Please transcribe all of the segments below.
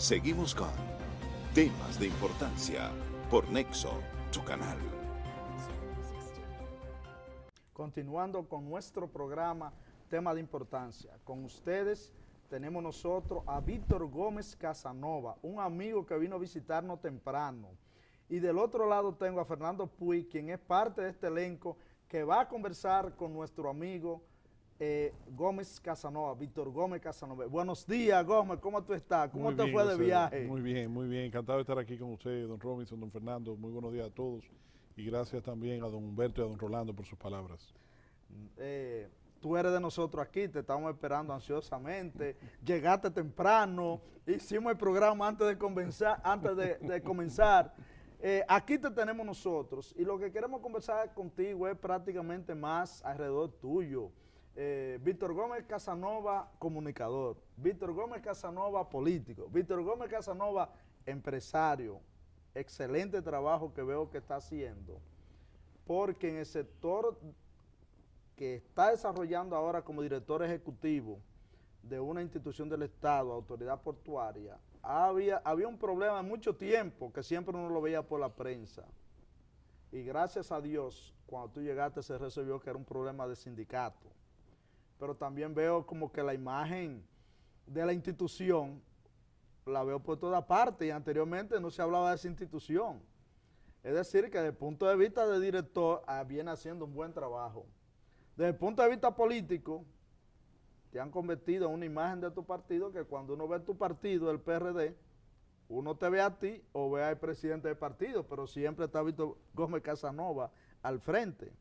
Seguimos con Temas de Importancia por Nexo, tu canal. Continuando con nuestro programa Tema de Importancia, con ustedes tenemos nosotros a Víctor Gómez Casanova, un amigo que vino a visitarnos temprano. Y del otro lado tengo a Fernando Puig, quien es parte de este elenco, que va a conversar con nuestro amigo Gómez Casanova, Víctor Gómez Casanova. Buenos días, Gómez, ¿cómo tú estás? ¿Cómo te fue de viaje? Muy bien, encantado de estar aquí con ustedes, don Robinson, don Fernando, muy buenos días a todos y gracias también a don Humberto y a don Rolando por sus palabras. Tú eres de nosotros aquí, te estamos esperando ansiosamente, llegaste temprano, hicimos el programa antes de comenzar. Aquí te tenemos nosotros y lo que queremos conversar contigo es prácticamente más alrededor tuyo. Víctor Gómez Casanova, comunicador. Víctor Gómez Casanova, político. Víctor Gómez Casanova, empresario. Excelente trabajo que veo que está haciendo, porque en el sector que está desarrollando ahora como director ejecutivo de una institución del Estado, autoridad portuaria, había un problema de mucho tiempo que siempre uno lo veía por la prensa. Y gracias a Dios, cuando tú llegaste se resolvió que era un problema de sindicato. Pero también veo como que la imagen de la institución la veo por toda parte y anteriormente no se hablaba de esa institución. Es decir, que desde el punto de vista del director viene haciendo un buen trabajo. Desde el punto de vista político, te han convertido en una imagen de tu partido que cuando uno ve tu partido, el PRD, uno te ve a ti o ve al presidente del partido, pero siempre está Víctor Gómez Casanova al frente.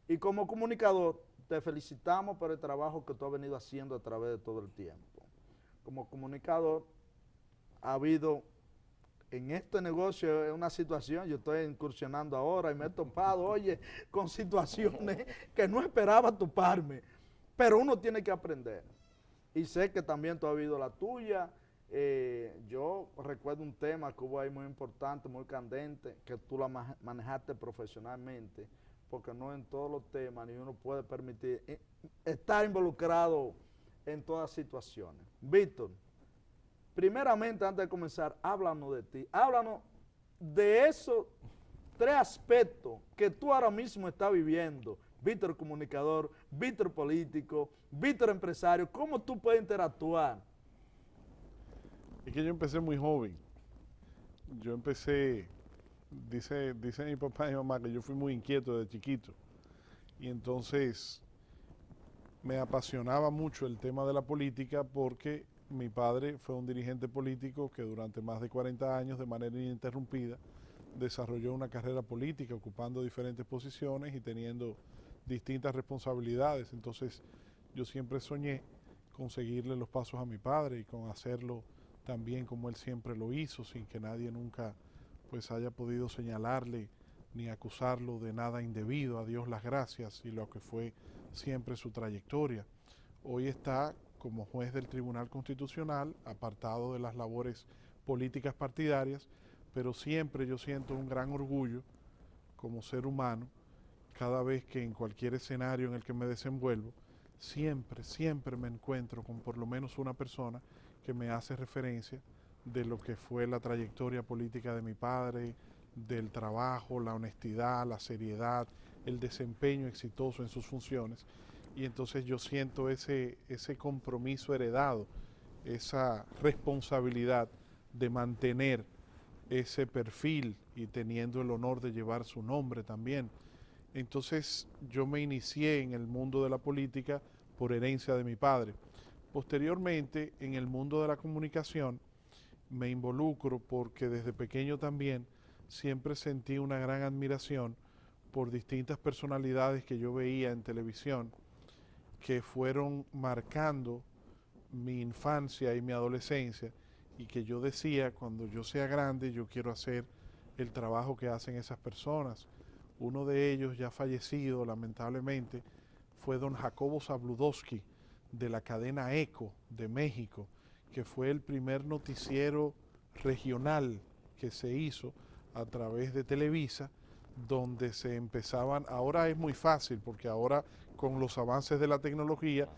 Y como comunicador, te felicitamos por el trabajo que tú has venido haciendo a través de todo el tiempo. Como comunicador, ha habido en este negocio una situación, yo estoy incursionando ahora y me he topado, oye, con situaciones que no esperaba toparme, pero uno tiene que aprender. Y sé que también tú has habido la tuya. Yo recuerdo un tema que hubo ahí muy importante, muy candente, que tú la manejaste profesionalmente, porque no en todos los temas ni uno puede permitir estar involucrado en todas situaciones. Víctor, primeramente, antes de comenzar, háblanos de ti, háblanos de esos tres aspectos que tú ahora mismo estás viviendo. Víctor comunicador, Víctor político, Víctor empresario, ¿cómo tú puedes interactuar? Es que yo empecé muy joven, yo empecé, dice mi papá y mi mamá que yo fui muy inquieto desde chiquito y entonces me apasionaba mucho el tema de la política porque mi padre fue un dirigente político que durante más de 40 años, de manera ininterrumpida, desarrolló una carrera política, ocupando diferentes posiciones y teniendo distintas responsabilidades. Entonces, yo siempre soñé con seguirle los pasos a mi padre y con hacerlo también como él siempre lo hizo, sin que nadie nunca pues haya podido señalarle ni acusarlo de nada indebido. A Dios las gracias y lo que fue siempre su trayectoria. Hoy está como juez del Tribunal Constitucional, apartado de las labores políticas partidarias, pero siempre yo siento un gran orgullo como ser humano, cada vez que en cualquier escenario en el que me desenvuelvo, siempre me encuentro con por lo menos una persona que me hace referencia de lo que fue la trayectoria política de mi padre, del trabajo, la honestidad, la seriedad, el desempeño exitoso en sus funciones. Y entonces yo siento ese compromiso heredado, esa responsabilidad de mantener ese perfil y teniendo el honor de llevar su nombre también. Entonces yo me inicié en el mundo de la política por herencia de mi padre. Posteriormente, en el mundo de la comunicación, me involucro porque desde pequeño también siempre sentí una gran admiración por distintas personalidades que yo veía en televisión, que fueron marcando mi infancia y mi adolescencia y que yo decía, cuando yo sea grande, yo quiero hacer el trabajo que hacen esas personas. Uno de ellos, ya fallecido lamentablemente, fue don Jacobo Zabludovsky, de la cadena ECO de México, que fue el primer noticiero regional que se hizo a través de Televisa, donde se empezaban, ahora es muy fácil porque ahora con los avances de la tecnología,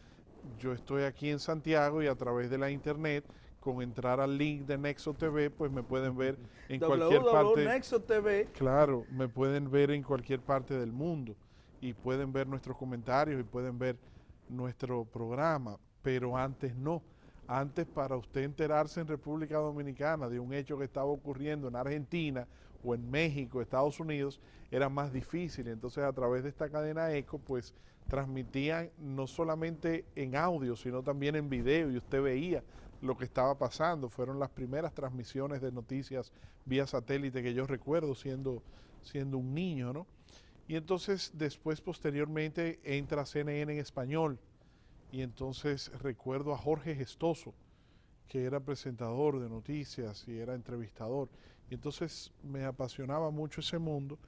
yo estoy aquí en Santiago y a través de la internet con entrar al link de Nexo TV, pues me pueden ver en cualquier parte. Nexo TV. Claro, me pueden ver en cualquier parte del mundo y pueden ver nuestros comentarios y pueden ver nuestro programa, pero antes no. Antes, para usted enterarse en República Dominicana de un hecho que estaba ocurriendo en Argentina o en México, Estados Unidos, era más difícil. Entonces, a través de esta cadena ECO, pues transmitían no solamente en audio, sino también en video, y usted veía lo que estaba pasando. Fueron las primeras transmisiones de noticias vía satélite que yo recuerdo siendo un niño, ¿no? Y entonces, después, posteriormente, entra CNN en español. Y entonces recuerdo a Jorge Gestoso, que era presentador de noticias y era entrevistador. Y entonces me apasionaba mucho ese mundo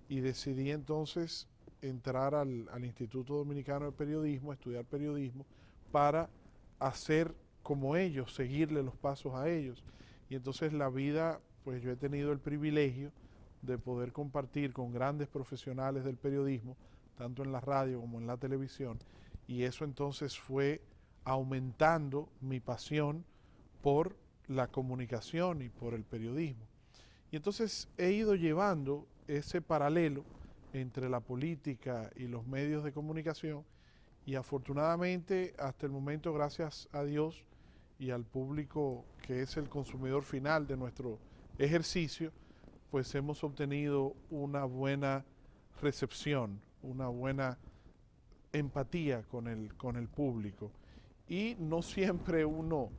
y decidí entonces entrar al Instituto Dominicano de Periodismo, a estudiar periodismo, para hacer como ellos, seguirle los pasos a ellos. Y entonces la vida, pues yo he tenido el privilegio de poder compartir con grandes profesionales del periodismo, tanto en la radio como en la televisión, y eso entonces fue aumentando mi pasión por la comunicación y por el periodismo. Y entonces he ido llevando ese paralelo entre la política y los medios de comunicación, y afortunadamente hasta el momento, gracias a Dios y al público que es el consumidor final de nuestro ejercicio, pues hemos obtenido una buena recepción, una buena empatía con el público, y no siempre uno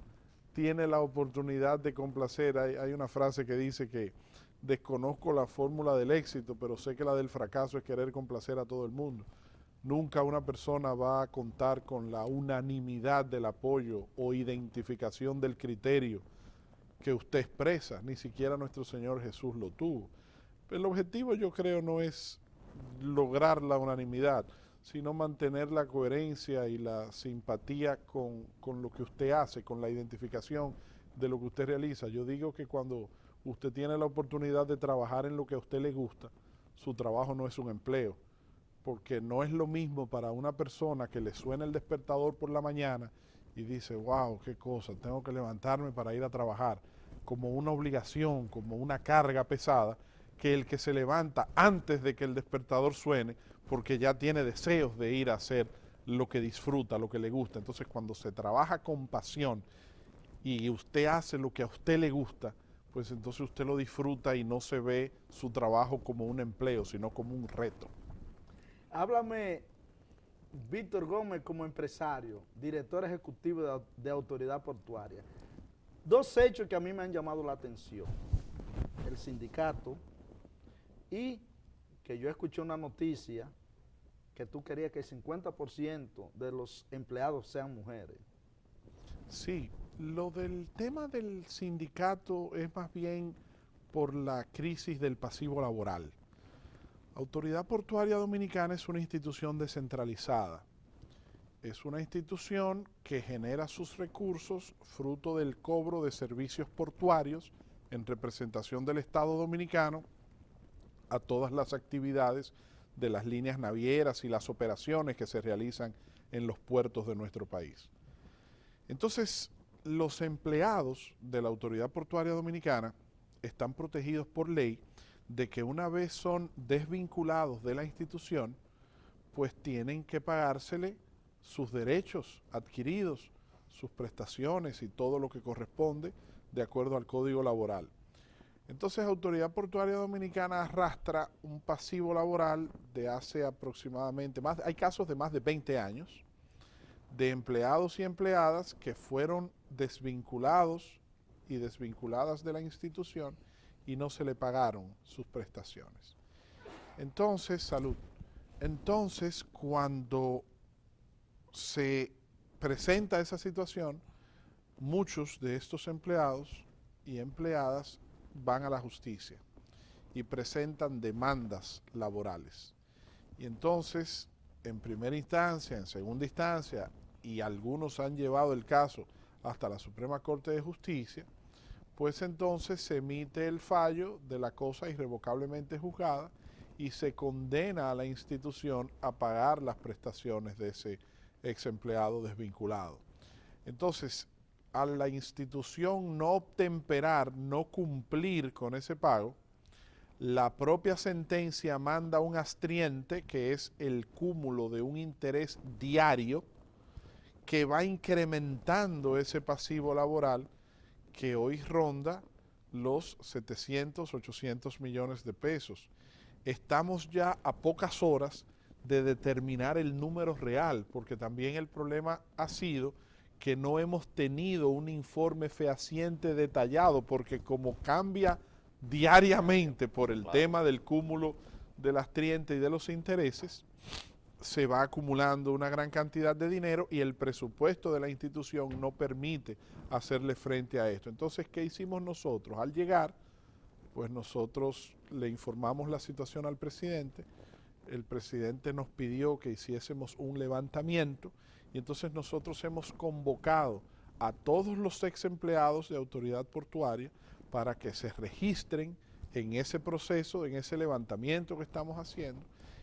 tiene la oportunidad de complacer. Hay una frase que dice que desconozco la fórmula del éxito, pero sé que la del fracaso es querer complacer a todo el mundo. Nunca una persona va a contar con la unanimidad del apoyo o identificación del criterio que usted expresa, ni siquiera nuestro Señor Jesús lo tuvo. El objetivo, yo creo, no es lograr la unanimidad, sino mantener la coherencia y la simpatía con lo que usted hace, con la identificación de lo que usted realiza. Yo digo que cuando usted tiene la oportunidad de trabajar en lo que a usted le gusta, su trabajo no es un empleo, porque no es lo mismo para una persona que le suena el despertador por la mañana y dice, wow, qué cosa, tengo que levantarme para ir a trabajar, como una obligación, como una carga pesada, que el que se levanta antes de que el despertador suene, porque ya tiene deseos de ir a hacer lo que disfruta, lo que le gusta. Entonces, cuando se trabaja con pasión y usted hace lo que a usted le gusta, pues entonces usted lo disfruta y no se ve su trabajo como un empleo, sino como un reto. Háblame, Víctor Gómez, como empresario, director ejecutivo de Autoridad Portuaria. Dos hechos que a mí me han llamado la atención. El sindicato y que yo escuché una noticia que tú querías que el 50% de los empleados sean mujeres. Sí, lo del tema del sindicato es más bien por la crisis del pasivo laboral. Autoridad Portuaria Dominicana es una institución descentralizada. Es una institución que genera sus recursos fruto del cobro de servicios portuarios en representación del Estado Dominicano a todas las actividades de las líneas navieras y las operaciones que se realizan en los puertos de nuestro país. Entonces, los empleados de la Autoridad Portuaria Dominicana están protegidos por ley de que una vez son desvinculados de la institución, pues tienen que pagársele sus derechos adquiridos, sus prestaciones y todo lo que corresponde de acuerdo al Código Laboral. Entonces, Autoridad Portuaria Dominicana arrastra un pasivo laboral de hace aproximadamente, hay casos de más de 20 años, de empleados y empleadas que fueron desvinculados y desvinculadas de la institución y no se le pagaron sus prestaciones. Entonces, salud. Entonces, cuando se presenta esa situación, muchos de estos empleados y empleadas van a la justicia y presentan demandas laborales. Y entonces, en primera instancia, en segunda instancia, y algunos han llevado el caso hasta la Suprema Corte de Justicia, pues entonces se emite el fallo de la cosa irrevocablemente juzgada y se condena a la institución a pagar las prestaciones de ese ex empleado desvinculado. Entonces, a la institución no obtemperar, no cumplir con ese pago, la propia sentencia manda un astriente, que es el cúmulo de un interés diario, que va incrementando ese pasivo laboral que hoy ronda los 700, 800 millones de pesos. Estamos ya a pocas horas de determinar el número real, porque también el problema ha sido que no hemos tenido un informe fehaciente detallado, porque como cambia diariamente por el tema del cúmulo de las trientes y de los intereses, se va acumulando una gran cantidad de dinero y el presupuesto de la institución no permite hacerle frente a esto. Entonces, ¿qué hicimos nosotros? Al llegar, pues nosotros le informamos la situación al presidente, el presidente nos pidió que hiciésemos un levantamiento y entonces nosotros hemos convocado a todos los ex empleados de Autoridad Portuaria para que se registren en ese proceso, en ese levantamiento que estamos haciendo,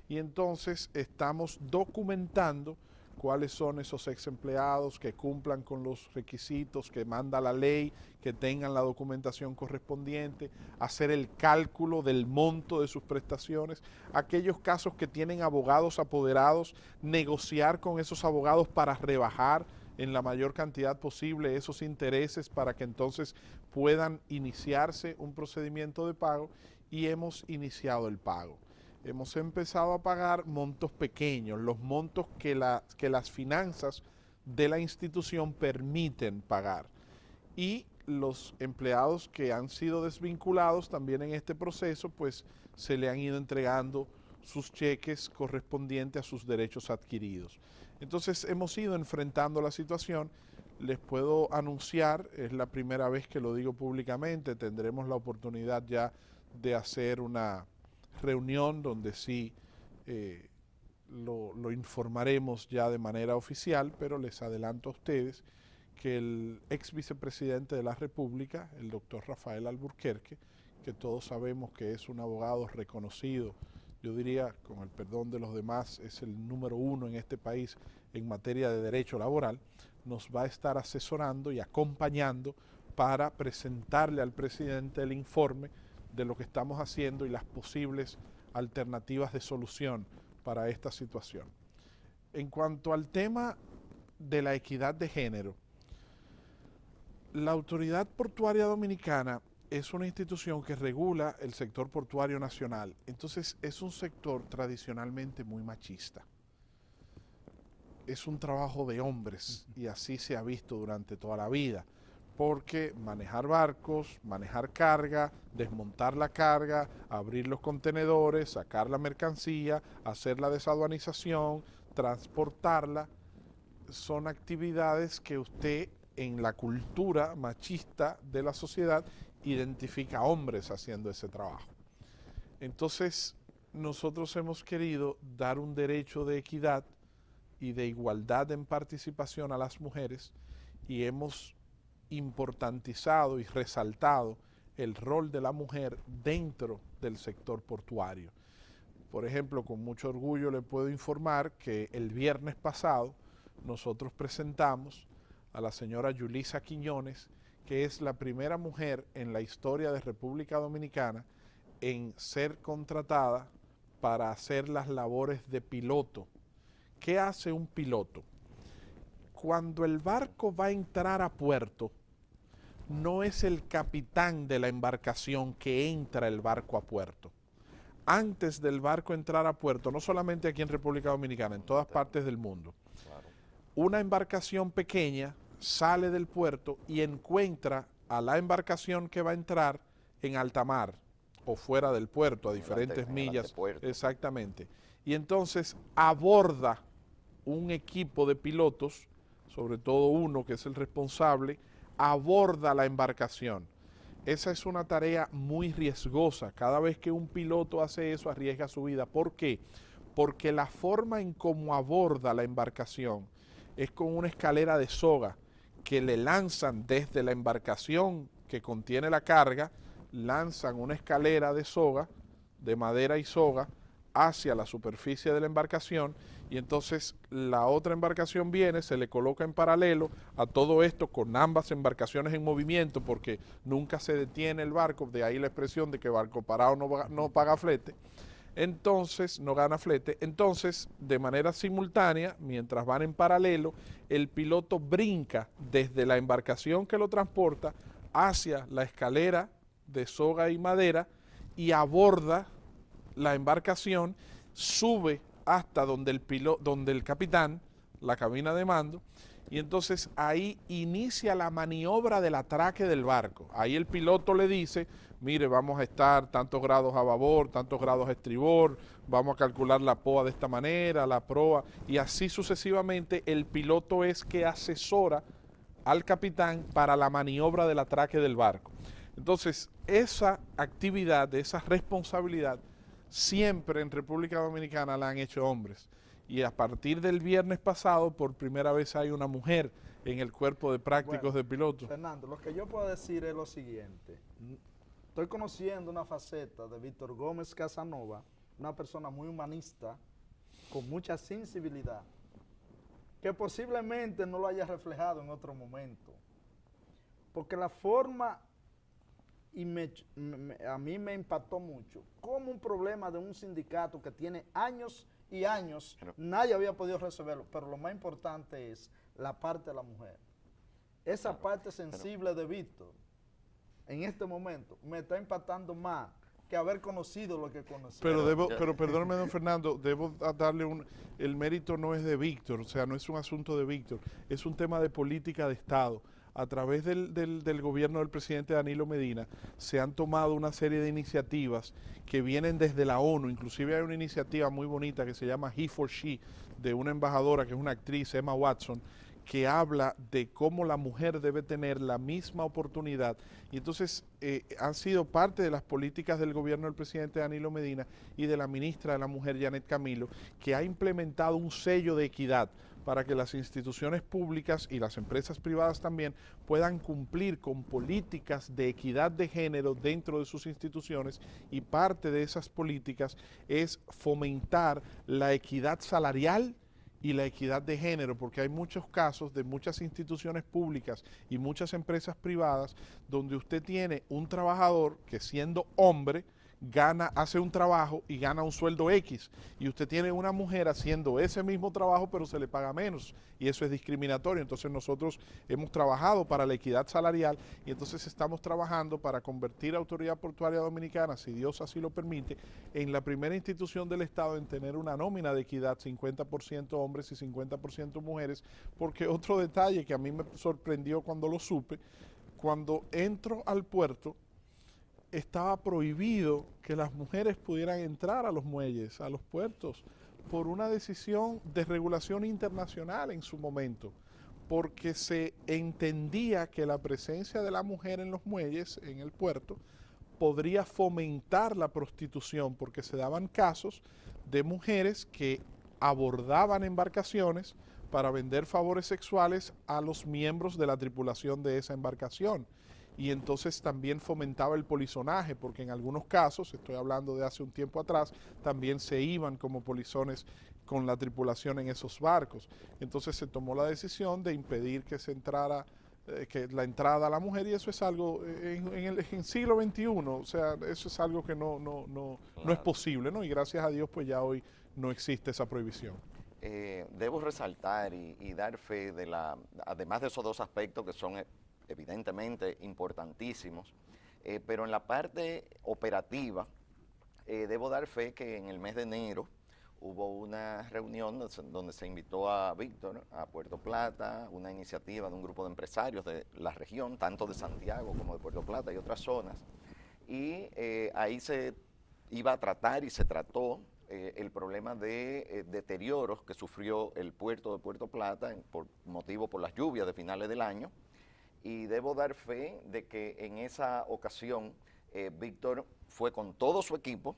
y entonces estamos documentando cuáles son esos ex empleados que cumplan con los requisitos que manda la ley, que tengan la documentación correspondiente, hacer el cálculo del monto de sus prestaciones, aquellos casos que tienen abogados apoderados, negociar con esos abogados para rebajar en la mayor cantidad posible esos intereses para que entonces puedan iniciarse un procedimiento de pago, y hemos iniciado el pago. Hemos empezado a pagar montos pequeños, los montos que las finanzas de la institución permiten pagar. Y los empleados que han sido desvinculados también en este proceso, pues se le han ido entregando sus cheques correspondientes a sus derechos adquiridos. Entonces hemos ido enfrentando la situación. Les puedo anunciar, es la primera vez que lo digo públicamente, tendremos la oportunidad ya de hacer una reunión donde sí lo informaremos ya de manera oficial, pero les adelanto a ustedes que el ex vicepresidente de la República, el doctor Rafael Alburquerque, que todos sabemos que es un abogado reconocido, yo diría, con el perdón de los demás, es el número 1 en este país en materia de derecho laboral, nos va a estar asesorando y acompañando para presentarle al presidente el informe de lo que estamos haciendo y las posibles alternativas de solución para esta situación. En cuanto al tema de la equidad de género, la Autoridad Portuaria Dominicana es una institución que regula el sector portuario nacional. Entonces es un sector tradicionalmente muy machista. Es un trabajo de hombres y así se ha visto durante toda la vida, porque manejar barcos, manejar carga, desmontar la carga, abrir los contenedores, sacar la mercancía, hacer la desaduanización, transportarla, son actividades que usted en la cultura machista de la sociedad identifica a hombres haciendo ese trabajo. Entonces nosotros hemos querido dar un derecho de equidad y de igualdad en participación a las mujeres y hemos importantizado y resaltado el rol de la mujer dentro del sector portuario. Por ejemplo, con mucho orgullo le puedo informar que el viernes pasado nosotros presentamos a la señora Yulisa Quiñones, que es la primera mujer en la historia de República Dominicana en ser contratada para hacer las labores de piloto. ¿Qué hace un piloto? Cuando el barco va a entrar a puerto, no es el capitán de la embarcación que entra el barco a puerto. Antes del barco entrar a puerto, no solamente aquí en República Dominicana, en todas partes del mundo, una embarcación pequeña sale del puerto y encuentra a la embarcación que va a entrar en alta mar o fuera del puerto, a diferentes millas. Exactamente. Y entonces aborda un equipo de pilotos, sobre todo uno que es el responsable, aborda la embarcación. Esa es una tarea muy riesgosa. Cada vez que un piloto hace eso, arriesga su vida. ¿Por qué? Porque la forma en cómo aborda la embarcación es con una escalera de soga que le lanzan desde la embarcación que contiene la carga, lanzan una escalera de soga, de madera y soga, hacia la superficie de la embarcación, y entonces la otra embarcación viene, se le coloca en paralelo a todo esto con ambas embarcaciones en movimiento, porque nunca se detiene el barco, de ahí la expresión de que barco parado no paga flete. Entonces, no gana flete. Entonces, de manera simultánea, mientras van en paralelo, el piloto brinca desde la embarcación que lo transporta hacia la escalera de soga y madera y aborda la embarcación, sube hasta donde el capitán, la cabina de mando, y entonces ahí inicia la maniobra del atraque del barco. Ahí el piloto le dice, mire, vamos a estar tantos grados a babor, tantos grados a estribor, vamos a calcular la poa de esta manera, la proa, y así sucesivamente. El piloto es que asesora al capitán para la maniobra del atraque del barco. Entonces, esa actividad, esa responsabilidad, siempre en República Dominicana la han hecho hombres. Y a partir del viernes pasado, por primera vez hay una mujer en el cuerpo de prácticos de pilotos. Fernando, lo que yo puedo decir es lo siguiente. Estoy conociendo una faceta de Víctor Gómez Casanova, una persona muy humanista, con mucha sensibilidad, que posiblemente no lo haya reflejado en otro momento. Porque la forma, y a mí me impactó mucho, como un problema de un sindicato que tiene años y años, nadie había podido resolverlo, pero lo más importante es la parte de la mujer. Esa parte sensible de Víctor, en este momento, me está impactando más que haber conocido lo que conocí. Pero perdóneme, don Fernando, debo darle el mérito no es de Víctor, o sea, no es un asunto de Víctor, es un tema de política de Estado. A través del gobierno del presidente Danilo Medina se han tomado una serie de iniciativas que vienen desde la ONU. Inclusive hay una iniciativa muy bonita que se llama He for She, de una embajadora que es una actriz, Emma Watson, que habla de cómo la mujer debe tener la misma oportunidad. Y entonces han sido parte de las políticas del gobierno del presidente Danilo Medina y de la ministra de la Mujer, Janet Camilo, que ha implementado un sello de equidad para que las instituciones públicas y las empresas privadas también puedan cumplir con políticas de equidad de género dentro de sus instituciones, y parte de esas políticas es fomentar la equidad salarial y la equidad de género, porque hay muchos casos de muchas instituciones públicas y muchas empresas privadas donde usted tiene un trabajador que, siendo hombre, hace un trabajo y gana un sueldo X, y usted tiene una mujer haciendo ese mismo trabajo pero se le paga menos, y eso es discriminatorio. Entonces nosotros hemos trabajado para la equidad salarial, y entonces estamos trabajando para convertir a Autoridad Portuaria Dominicana, si Dios así lo permite, en la primera institución del Estado en tener una nómina de equidad, 50% hombres y 50% mujeres, porque otro detalle que a mí me sorprendió cuando lo supe, cuando entro al puerto, estaba prohibido que las mujeres pudieran entrar a los muelles, a los puertos, por una decisión de regulación internacional en su momento, porque se entendía que la presencia de la mujer en los muelles, en el puerto, podría fomentar la prostitución, porque se daban casos de mujeres que abordaban embarcaciones para vender favores sexuales a los miembros de la tripulación de esa embarcación. Y entonces también fomentaba el polizonaje, porque en algunos casos, estoy hablando de hace un tiempo atrás, también se iban como polizones con la tripulación en esos barcos. Entonces se tomó la decisión de impedir que se entrara, que la entrada a la mujer, y eso es algo en el siglo XXI, o sea, eso es algo que no es posible, ¿no? Y gracias a Dios, pues ya hoy no existe esa prohibición. Debo resaltar y dar fe de además de esos dos aspectos que son evidentemente importantísimos, pero en la parte operativa debo dar fe que en el mes de enero hubo una reunión donde se invitó a Víctor a Puerto Plata, una iniciativa de un grupo de empresarios de la región, tanto de Santiago como de Puerto Plata y otras zonas, y ahí se iba a tratar y se trató el problema de deterioros que sufrió el puerto de Puerto Plata por las lluvias de finales del año. Y debo dar fe de que en esa ocasión Víctor fue con todo su equipo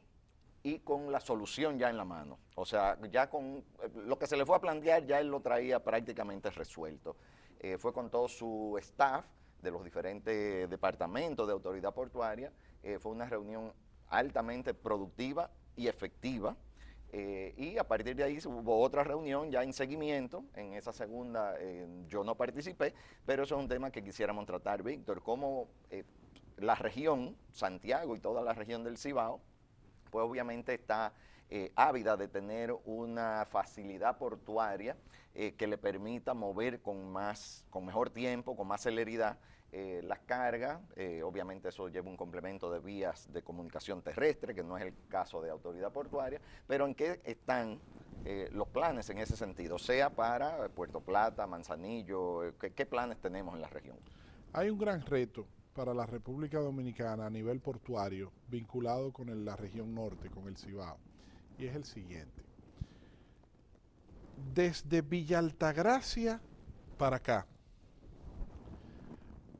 y con la solución ya en la mano. O sea, ya con lo que se le fue a plantear, ya él lo traía prácticamente resuelto. Fue con todo su staff de los diferentes departamentos de autoridad portuaria. Fue una reunión altamente productiva y efectiva. Y a partir de ahí hubo otra reunión ya en seguimiento. En esa segunda yo no participé, pero eso es un tema que quisiéramos tratar, Víctor, cómo la región, Santiago y toda la región del Cibao, pues obviamente está ávida de tener una facilidad portuaria que le permita mover con mejor tiempo, con más celeridad las cargas. Obviamente eso lleva un complemento de vías de comunicación terrestre, que no es el caso de autoridad portuaria, pero ¿en qué están los planes en ese sentido? Sea para Puerto Plata, Manzanillo, ¿qué planes tenemos en la región? Hay un gran reto para la República Dominicana a nivel portuario vinculado con la región norte, con el Cibao, y es el siguiente. Desde Villa Altagracia para acá,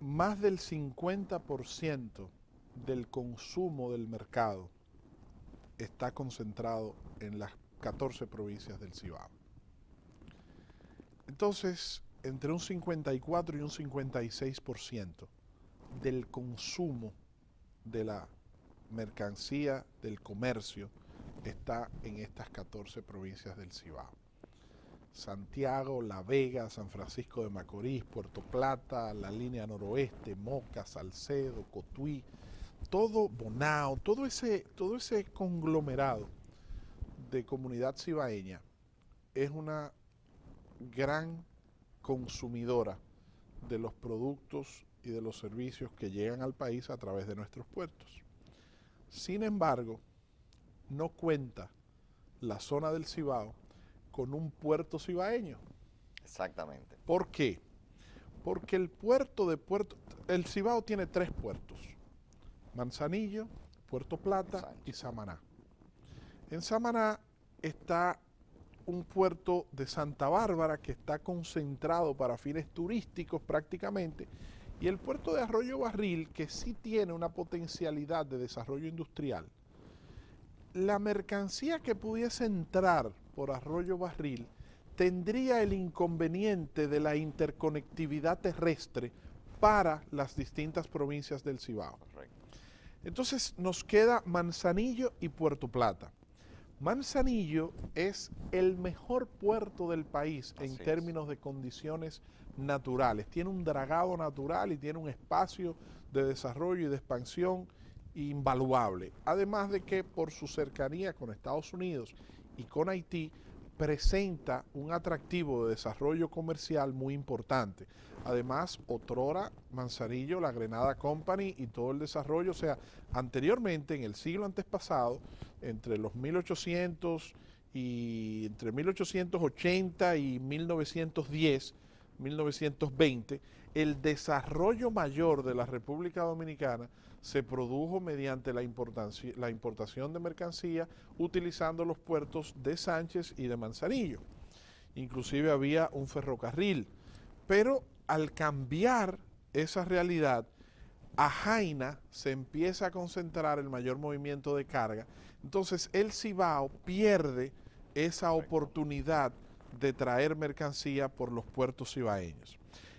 más del 50% del consumo del mercado está concentrado en las 14 provincias del Cibao. Entonces, entre un 54 y un 56% del consumo de la mercancía, del comercio, está en estas 14 provincias del Cibao. Santiago, La Vega, San Francisco de Macorís, Puerto Plata, la línea noroeste, Moca, Salcedo, Cotuí, todo Bonao, todo ese conglomerado de comunidad cibaeña es una gran consumidora de los productos y de los servicios que llegan al país a través de nuestros puertos. Sin embargo, no cuenta la zona del Cibao con un puerto cibaeño. Exactamente. ¿Por qué? Porque el Cibao tiene 3 puertos: Manzanillo, Puerto Plata y Samaná. En Samaná está un puerto de Santa Bárbara que está concentrado para fines turísticos prácticamente, y el puerto de Arroyo Barril, que sí tiene una potencialidad de desarrollo industrial. La mercancía que pudiese entrar por Arroyo Barril tendría el inconveniente de la interconectividad terrestre para las distintas provincias del Cibao. Correcto. Entonces nos queda Manzanillo y Puerto Plata. Manzanillo es el mejor puerto del país en términos de condiciones naturales. Tiene un dragado natural y tiene un espacio de desarrollo y de expansión invaluable. Además de que por su cercanía con Estados Unidos y con Haití presenta un atractivo de desarrollo comercial muy importante. Además, otrora Manzanillo, la Grenada Company y todo el desarrollo, o sea, anteriormente, en el siglo antepasado, entre los 1800 y entre 1880 y 1910, 1920, el desarrollo mayor de la República Dominicana se produjo mediante la importación de mercancía utilizando los puertos de Sánchez y de Manzanillo. Inclusive había un ferrocarril, pero al cambiar esa realidad, a Jaina se empieza a concentrar el mayor movimiento de carga. Entonces el Cibao pierde esa oportunidad de traer mercancía por los puertos cibaeños.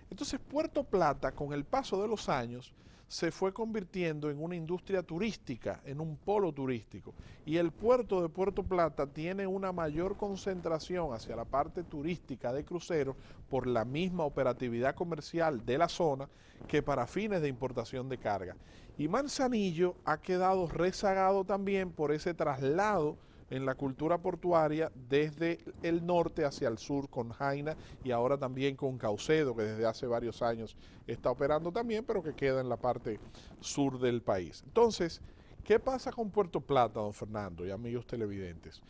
Entonces Puerto Plata, con el paso de los años, se fue convirtiendo en una industria turística, en un polo turístico. Y el puerto de Puerto Plata tiene una mayor concentración hacia la parte turística de cruceros por la misma operatividad comercial de la zona que para fines de importación de carga. Y Manzanillo ha quedado rezagado también por ese traslado en la cultura portuaria desde el norte hacia el sur con Jaina y ahora también con Caucedo, que desde hace varios años está operando también, pero que queda en la parte sur del país. Entonces, ¿qué pasa con Puerto Plata, don Fernando y amigos televidentes?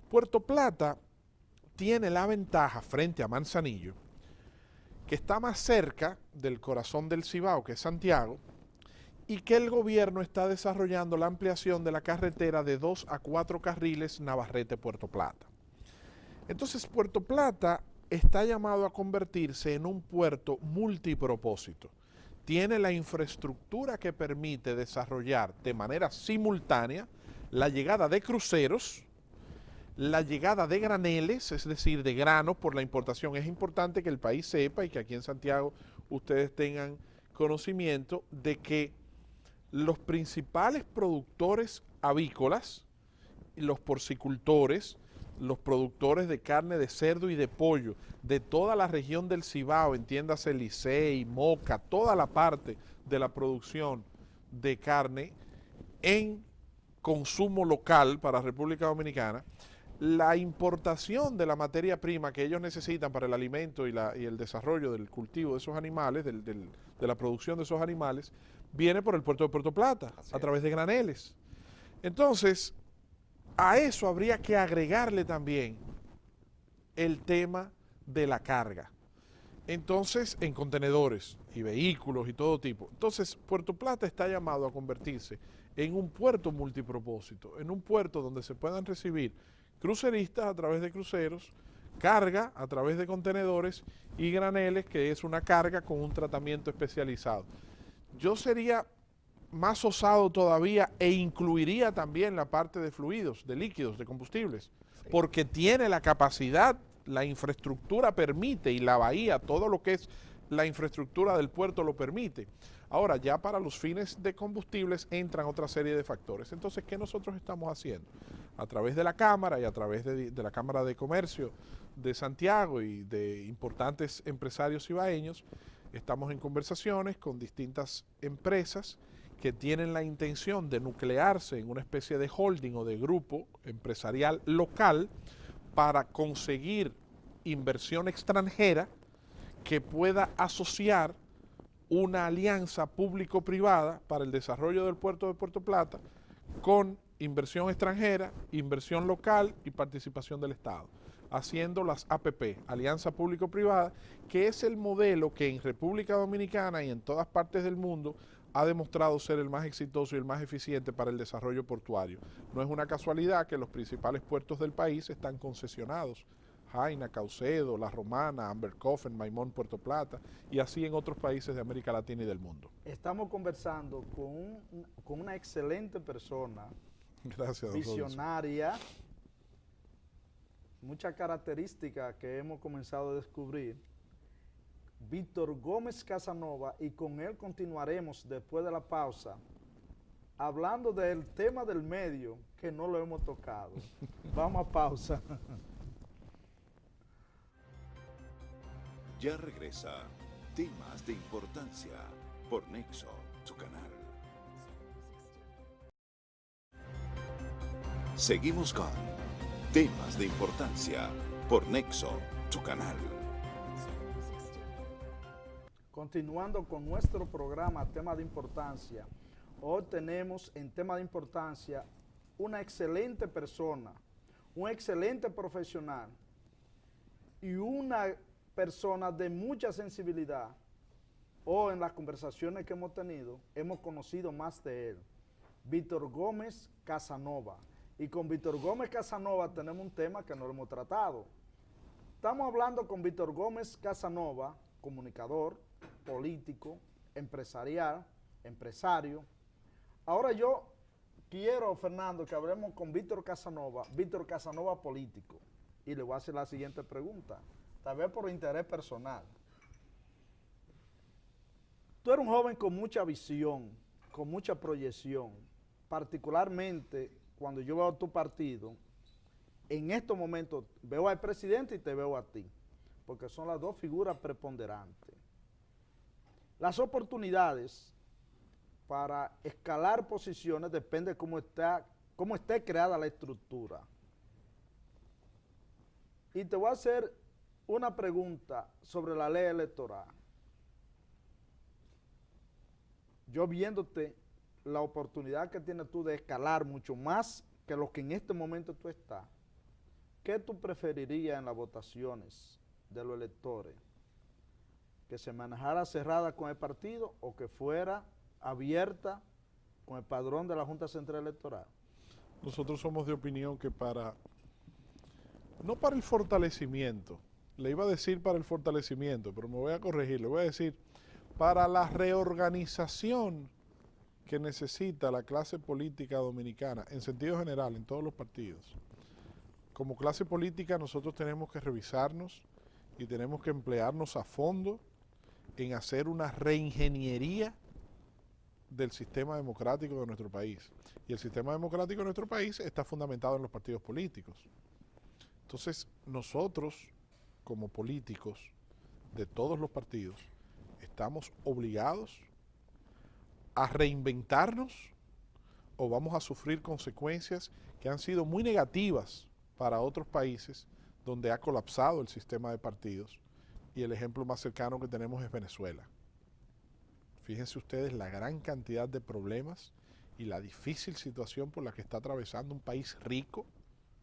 Puerto Plata tiene la ventaja frente a Manzanillo, que está más cerca del corazón del Cibao, que es Santiago, y que el gobierno está desarrollando la ampliación de la carretera de 2 a 4 carriles Navarrete-Puerto Plata. Entonces, Puerto Plata está llamado a convertirse en un puerto multipropósito. Tiene la infraestructura que permite desarrollar de manera simultánea la llegada de cruceros, la llegada de graneles, es decir, de granos por la importación. Es importante que el país sepa y que aquí en Santiago ustedes tengan conocimiento de que los principales productores avícolas, los porcicultores, los productores de carne de cerdo y de pollo de toda la región del Cibao, entiéndase Licey, Moca, toda la parte de la producción de carne en consumo local para República Dominicana, la importación de la materia prima que ellos necesitan para el alimento y el desarrollo del cultivo de esos animales, de la producción de esos animales, viene por el puerto de Puerto Plata, a través de graneles. Entonces, a eso habría que agregarle también el tema de la carga. Entonces, en contenedores y vehículos y todo tipo. Entonces, Puerto Plata está llamado a convertirse en un puerto multipropósito, en un puerto donde se puedan recibir cruceristas a través de cruceros, carga a través de contenedores y graneles, que es una carga con un tratamiento especializado. Yo sería más osado todavía e incluiría también la parte de fluidos, de líquidos, de combustibles, porque tiene la capacidad, la infraestructura permite, y la bahía, todo lo que es la infraestructura del puerto lo permite. Ahora, ya para los fines de combustibles entran otra serie de factores. Entonces, ¿qué nosotros estamos haciendo? A través de la Cámara y a través de la Cámara de Comercio de Santiago y de importantes empresarios cibaeños, estamos en conversaciones con distintas empresas que tienen la intención de nuclearse en una especie de holding o de grupo empresarial local para conseguir inversión extranjera que pueda asociar una alianza público-privada para el desarrollo del puerto de Puerto Plata con inversión extranjera, inversión local y participación del Estado, haciendo las APP, Alianza Público-Privada, que es el modelo que en República Dominicana y en todas partes del mundo ha demostrado ser el más exitoso y el más eficiente para el desarrollo portuario. No es una casualidad que los principales puertos del país están concesionados: Jaina, Caucedo, La Romana, Ambercofen, Maimón, Puerto Plata, y así en otros países de América Latina y del mundo. Estamos conversando con una excelente persona, gracias, visionaria, muchas características que hemos comenzado a descubrir, Víctor Gómez Casanova, y con él continuaremos después de la pausa, hablando del tema del medio, que no lo hemos tocado. Vamos a pausa. Ya regresa Temas de Importancia por Nexo, su canal. Seguimos con Temas de Importancia por Nexo, su canal. Continuando con nuestro programa Tema de Importancia, hoy tenemos en Tema de Importancia una excelente persona, un excelente profesional y una persona de mucha sensibilidad. Hoy en las conversaciones que hemos tenido, hemos conocido más de él, Víctor Gómez Casanova. Y con Víctor Gómez Casanova tenemos un tema que no lo hemos tratado. Estamos hablando con Víctor Gómez Casanova, comunicador, político, empresarial, empresario. Ahora yo quiero, Fernando, que hablemos con Víctor Casanova político. Y le voy a hacer la siguiente pregunta, tal vez por interés personal. Tú eres un joven con mucha visión, con mucha proyección, particularmente cuando yo veo tu partido, en estos momentos veo al presidente y te veo a ti, porque son las dos figuras preponderantes. Las oportunidades para escalar posiciones depende de cómo esté creada la estructura. Y te voy a hacer una pregunta sobre la ley electoral. Yo viéndote la oportunidad que tienes tú de escalar mucho más que lo que en este momento tú estás, ¿qué tú preferirías en las votaciones de los electores? ¿Que se manejara cerrada con el partido o que fuera abierta con el padrón de la Junta Central Electoral? Nosotros somos de opinión que no para el fortalecimiento, le iba a decir para el fortalecimiento, pero me voy a corregir, le voy a decir para la reorganización que necesita la clase política dominicana, en sentido general, en todos los partidos. Como clase política nosotros tenemos que revisarnos y tenemos que emplearnos a fondo en hacer una reingeniería del sistema democrático de nuestro país. Y el sistema democrático de nuestro país está fundamentado en los partidos políticos. Entonces, nosotros, como políticos de todos los partidos, estamos obligados a reinventarnos o vamos a sufrir consecuencias que han sido muy negativas para otros países donde ha colapsado el sistema de partidos, y el ejemplo más cercano que tenemos es Venezuela. Fíjense ustedes la gran cantidad de problemas y la difícil situación por la que está atravesando un país rico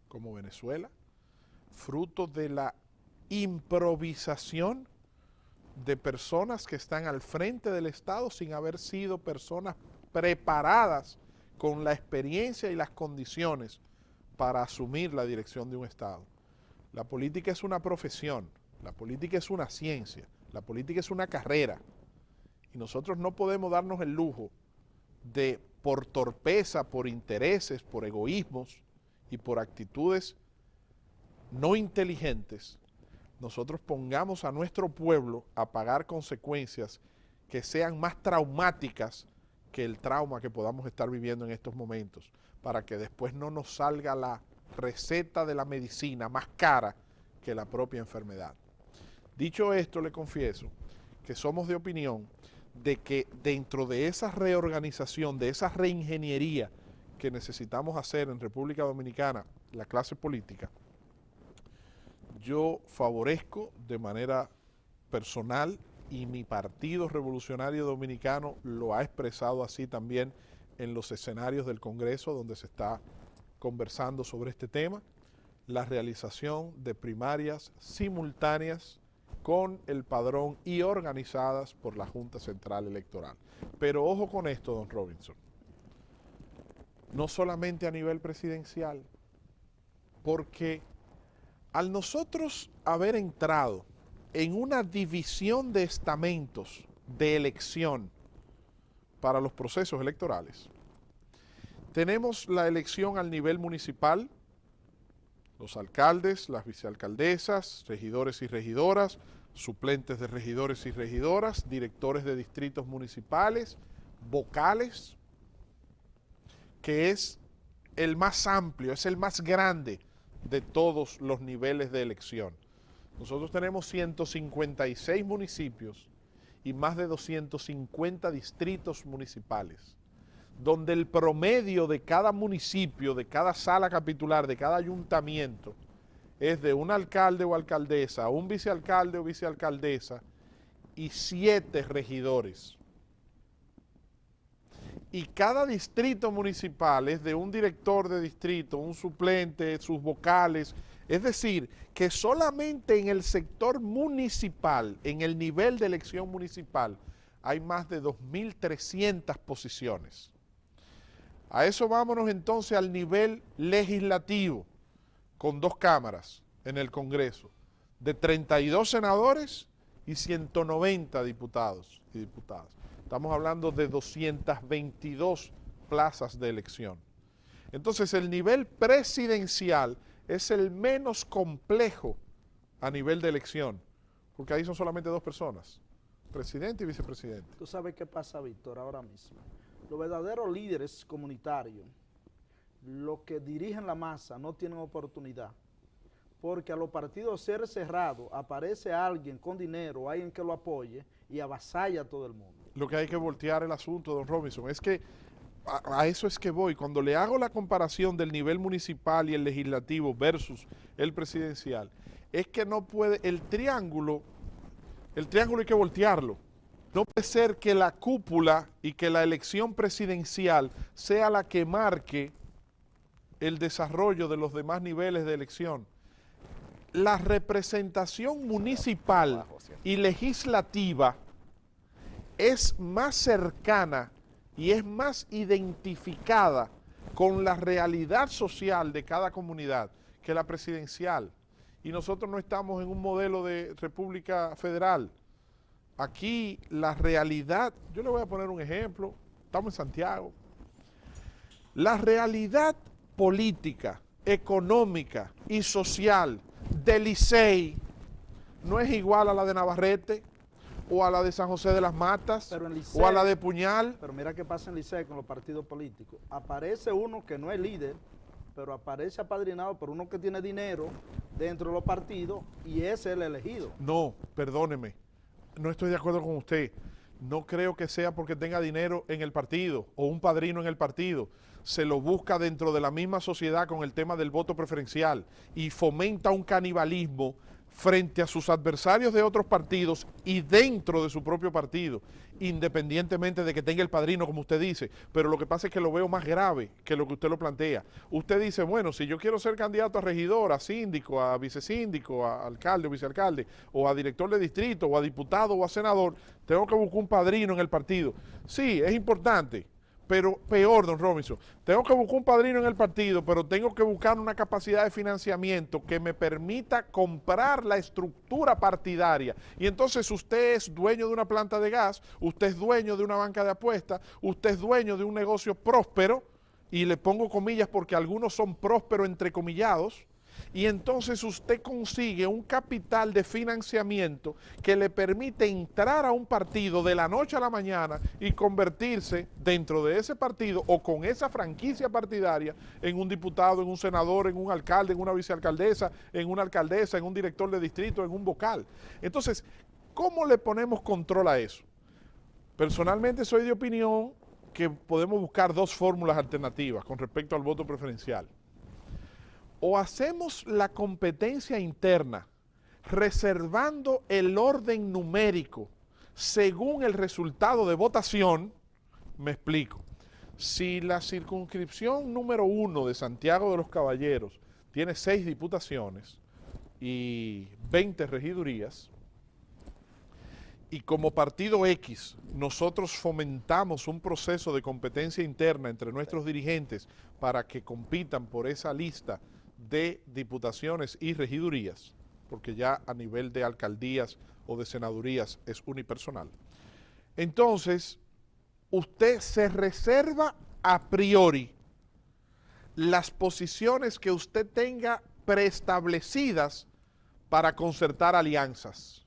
como Venezuela, fruto de la improvisación de personas que están al frente del Estado sin haber sido personas preparadas con la experiencia y las condiciones para asumir la dirección de un Estado. La política es una profesión, la política es una ciencia, la política es una carrera, y nosotros no podemos darnos el lujo de, por torpeza, por intereses, por egoísmos y por actitudes no inteligentes, nosotros pongamos a nuestro pueblo a pagar consecuencias que sean más traumáticas que el trauma que podamos estar viviendo en estos momentos, para que después no nos salga la receta de la medicina más cara que la propia enfermedad. Dicho esto, le confieso que somos de opinión de que dentro de esa reorganización, de esa reingeniería que necesitamos hacer en República Dominicana, la clase política, yo favorezco de manera personal, y mi Partido Revolucionario Dominicano lo ha expresado así también en los escenarios del Congreso donde se está conversando sobre este tema, la realización de primarias simultáneas con el padrón y organizadas por la Junta Central Electoral. Pero ojo con esto, don Robinson, no solamente a nivel presidencial, porque al nosotros haber entrado en una división de estamentos de elección para los procesos electorales, tenemos la elección al nivel municipal, los alcaldes, las vicealcaldesas, regidores y regidoras, suplentes de regidores y regidoras, directores de distritos municipales, vocales, que es el más amplio, es el más grande de todos los niveles de elección. Nosotros tenemos 156 municipios y más de 250 distritos municipales, donde el promedio de cada municipio, de cada sala capitular, de cada ayuntamiento, es de un alcalde o alcaldesa, un vicealcalde o vicealcaldesa y 7 regidores. Y cada distrito municipal es de un director de distrito, un suplente, sus vocales. Es decir, que solamente en el sector municipal, en el nivel de elección municipal, hay más de 2.300 posiciones. A eso vámonos entonces al nivel legislativo, con 2 cámaras en el Congreso, de 32 senadores y 190 diputados y diputadas. Estamos hablando de 222 plazas de elección. Entonces, el nivel presidencial es el menos complejo a nivel de elección, porque ahí son solamente 2 personas, presidente y vicepresidente. ¿Tú sabes qué pasa, Víctor, ahora mismo? Los verdaderos líderes comunitarios, los que dirigen la masa, no tienen oportunidad, porque a los partidos ser cerrados, aparece alguien con dinero, alguien que lo apoye y avasalla a todo el mundo. Lo que hay que voltear el asunto, don Robinson, es que a eso es que voy. Cuando le hago la comparación del nivel municipal y el legislativo versus el presidencial, es que no puede, el triángulo hay que voltearlo. No puede ser que la cúpula y que la elección presidencial sea la que marque el desarrollo de los demás niveles de elección. La representación municipal y legislativa es más cercana y es más identificada con la realidad social de cada comunidad que la presidencial. Y nosotros no estamos en un modelo de república federal. Aquí la realidad, yo le voy a poner un ejemplo, estamos en Santiago. La realidad política, económica y social de Licey no es igual a la de Navarrete, o a la de San José de las Matas, Licey, o a la de Puñal. Pero mira qué pasa en Licey con los partidos políticos. Aparece uno que no es líder pero aparece apadrinado por uno que tiene dinero dentro de los partidos y es el elegido. No, perdóneme, no estoy de acuerdo con usted. No creo que sea porque tenga dinero en el partido o un padrino en el partido. Se lo busca dentro de la misma sociedad con el tema del voto preferencial y fomenta un canibalismo frente a sus adversarios de otros partidos y dentro de su propio partido, independientemente de que tenga el padrino, como usted dice. Pero lo que pasa es que lo veo más grave que lo que usted lo plantea. Usted dice, bueno, si yo quiero ser candidato a regidor, a síndico, a vicesíndico, a alcalde o vicealcalde, o a director de distrito, o a diputado o a senador, tengo que buscar un padrino en el partido. Sí, es importante. Pero peor, don Robinson, tengo que buscar un padrino en el partido, pero tengo que buscar una capacidad de financiamiento que me permita comprar la estructura partidaria. Y entonces usted es dueño de una planta de gas, usted es dueño de una banca de apuestas, usted es dueño de un negocio próspero, y le pongo comillas porque algunos son prósperos entrecomillados, y entonces usted consigue un capital de financiamiento que le permite entrar a un partido de la noche a la mañana y convertirse dentro de ese partido o con esa franquicia partidaria en un diputado, en un senador, en un alcalde, en una vicealcaldesa, en una alcaldesa, en un director de distrito, en un vocal. Entonces, ¿cómo le ponemos control a eso? Personalmente soy de opinión que podemos buscar dos fórmulas alternativas con respecto al voto preferencial. O hacemos la competencia interna reservando el orden numérico según el resultado de votación. Me explico. Si la circunscripción número 1 de Santiago de los Caballeros tiene 6 diputaciones y 20 regidurías, y como partido X nosotros fomentamos un proceso de competencia interna entre nuestros dirigentes para que compitan por esa lista de diputaciones y regidurías, porque ya a nivel de alcaldías o de senadurías es unipersonal. Entonces, usted se reserva a priori las posiciones que usted tenga preestablecidas para concertar alianzas.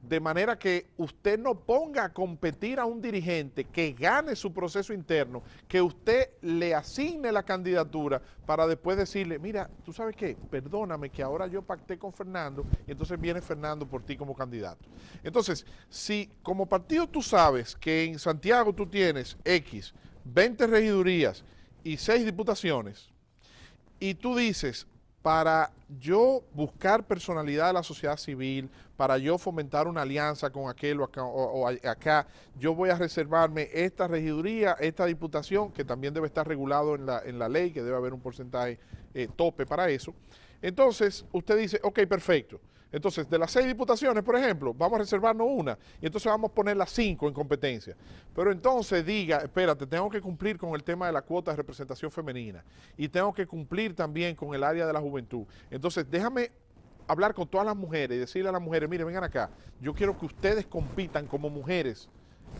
De manera que usted no ponga a competir a un dirigente que gane su proceso interno, que usted le asigne la candidatura para después decirle, mira, ¿tú sabes qué? Perdóname que ahora yo pacté con Fernando y entonces viene Fernando por ti como candidato. Entonces, si como partido tú sabes que en Santiago tú tienes X, 20 regidurías y 6 diputaciones, y tú dices, para yo buscar personalidad de la sociedad civil, para yo fomentar una alianza con aquel o acá, yo voy a reservarme esta regiduría, esta diputación, que también debe estar regulado en la ley, que debe haber un porcentaje tope para eso. Entonces, usted dice, ok, perfecto. Entonces, de las 6 diputaciones, por ejemplo, vamos a reservarnos una y entonces vamos a poner las 5 en competencia. Pero entonces diga, espérate, tengo que cumplir con el tema de la cuota de representación femenina y tengo que cumplir también con el área de la juventud. Entonces, déjame hablar con todas las mujeres y decirle a las mujeres, miren, vengan acá, yo quiero que ustedes compitan como mujeres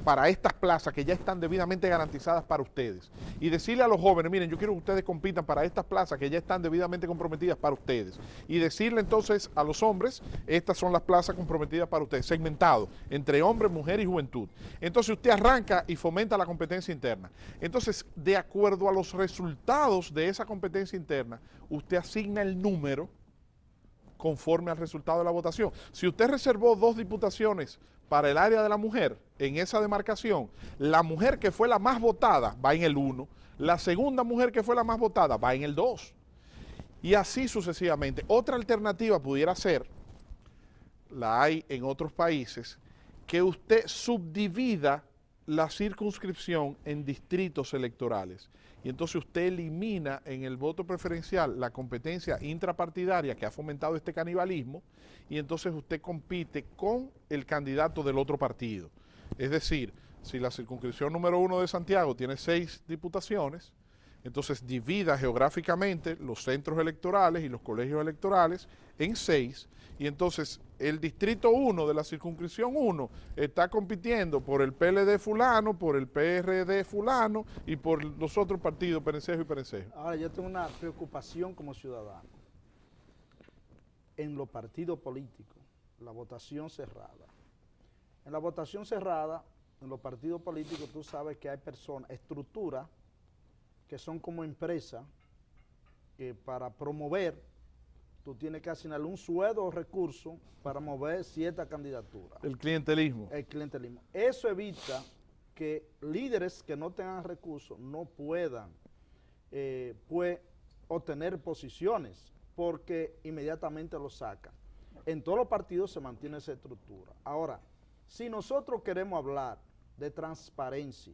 para estas plazas que ya están debidamente garantizadas para ustedes. Y decirle a los jóvenes, miren, yo quiero que ustedes compitan para estas plazas que ya están debidamente comprometidas para ustedes. Y decirle entonces a los hombres, estas son las plazas comprometidas para ustedes, segmentado entre hombre, mujer y juventud. Entonces usted arranca y fomenta la competencia interna. Entonces, de acuerdo a los resultados de esa competencia interna, usted asigna el número conforme al resultado de la votación. Si usted reservó 2 diputaciones para el área de la mujer, en esa demarcación, la mujer que fue la más votada va en el 1, la segunda mujer que fue la más votada va en el 2, y así sucesivamente. Otra alternativa pudiera ser, la hay en otros países, que usted subdivida la circunscripción en distritos electorales. Y entonces usted elimina en el voto preferencial la competencia intrapartidaria que ha fomentado este canibalismo y entonces usted compite con el candidato del otro partido. Es decir, si la circunscripción número 1 de Santiago tiene 6 diputaciones, entonces divida geográficamente los centros electorales y los colegios electorales en 6 y entonces el distrito 1 de la circunscripción 1 está compitiendo por el PLD fulano, por el PRD fulano y por los otros partidos, Perencejo y Perencejo. Ahora, yo tengo una preocupación como ciudadano. En los partidos políticos, la votación cerrada. En la votación cerrada, en los partidos políticos, tú sabes que hay personas, estructuras, que son como empresas, que para promover, tú tienes que asignarle un sueldo o recurso para mover cierta candidatura. El clientelismo. El clientelismo. Eso evita que líderes que no tengan recursos no puedan pues, obtener posiciones, porque inmediatamente lo sacan. En todos los partidos se mantiene esa estructura. Ahora, si nosotros queremos hablar de transparencia,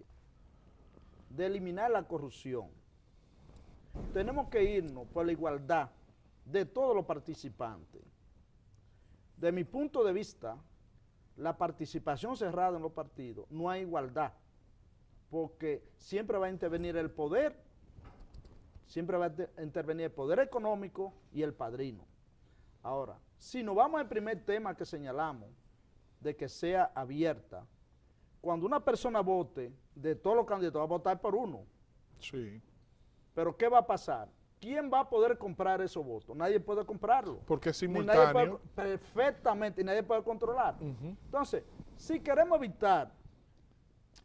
de eliminar la corrupción, tenemos que irnos por la igualdad de todos los participantes. De mi punto de vista, la participación cerrada en los partidos, no hay igualdad, porque siempre va a intervenir el poder, siempre va a intervenir el poder económico y el padrino. Ahora, si nos vamos al primer tema que señalamos, de que sea abierta, cuando una persona vote, de todos los candidatos va a votar por uno. Sí. Pero ¿qué va a pasar? ¿Quién va a poder comprar esos votos? Nadie puede comprarlo. Porque es Ni nadie simultáneo. perfectamente, y nadie puede controlar. Entonces, si queremos evitar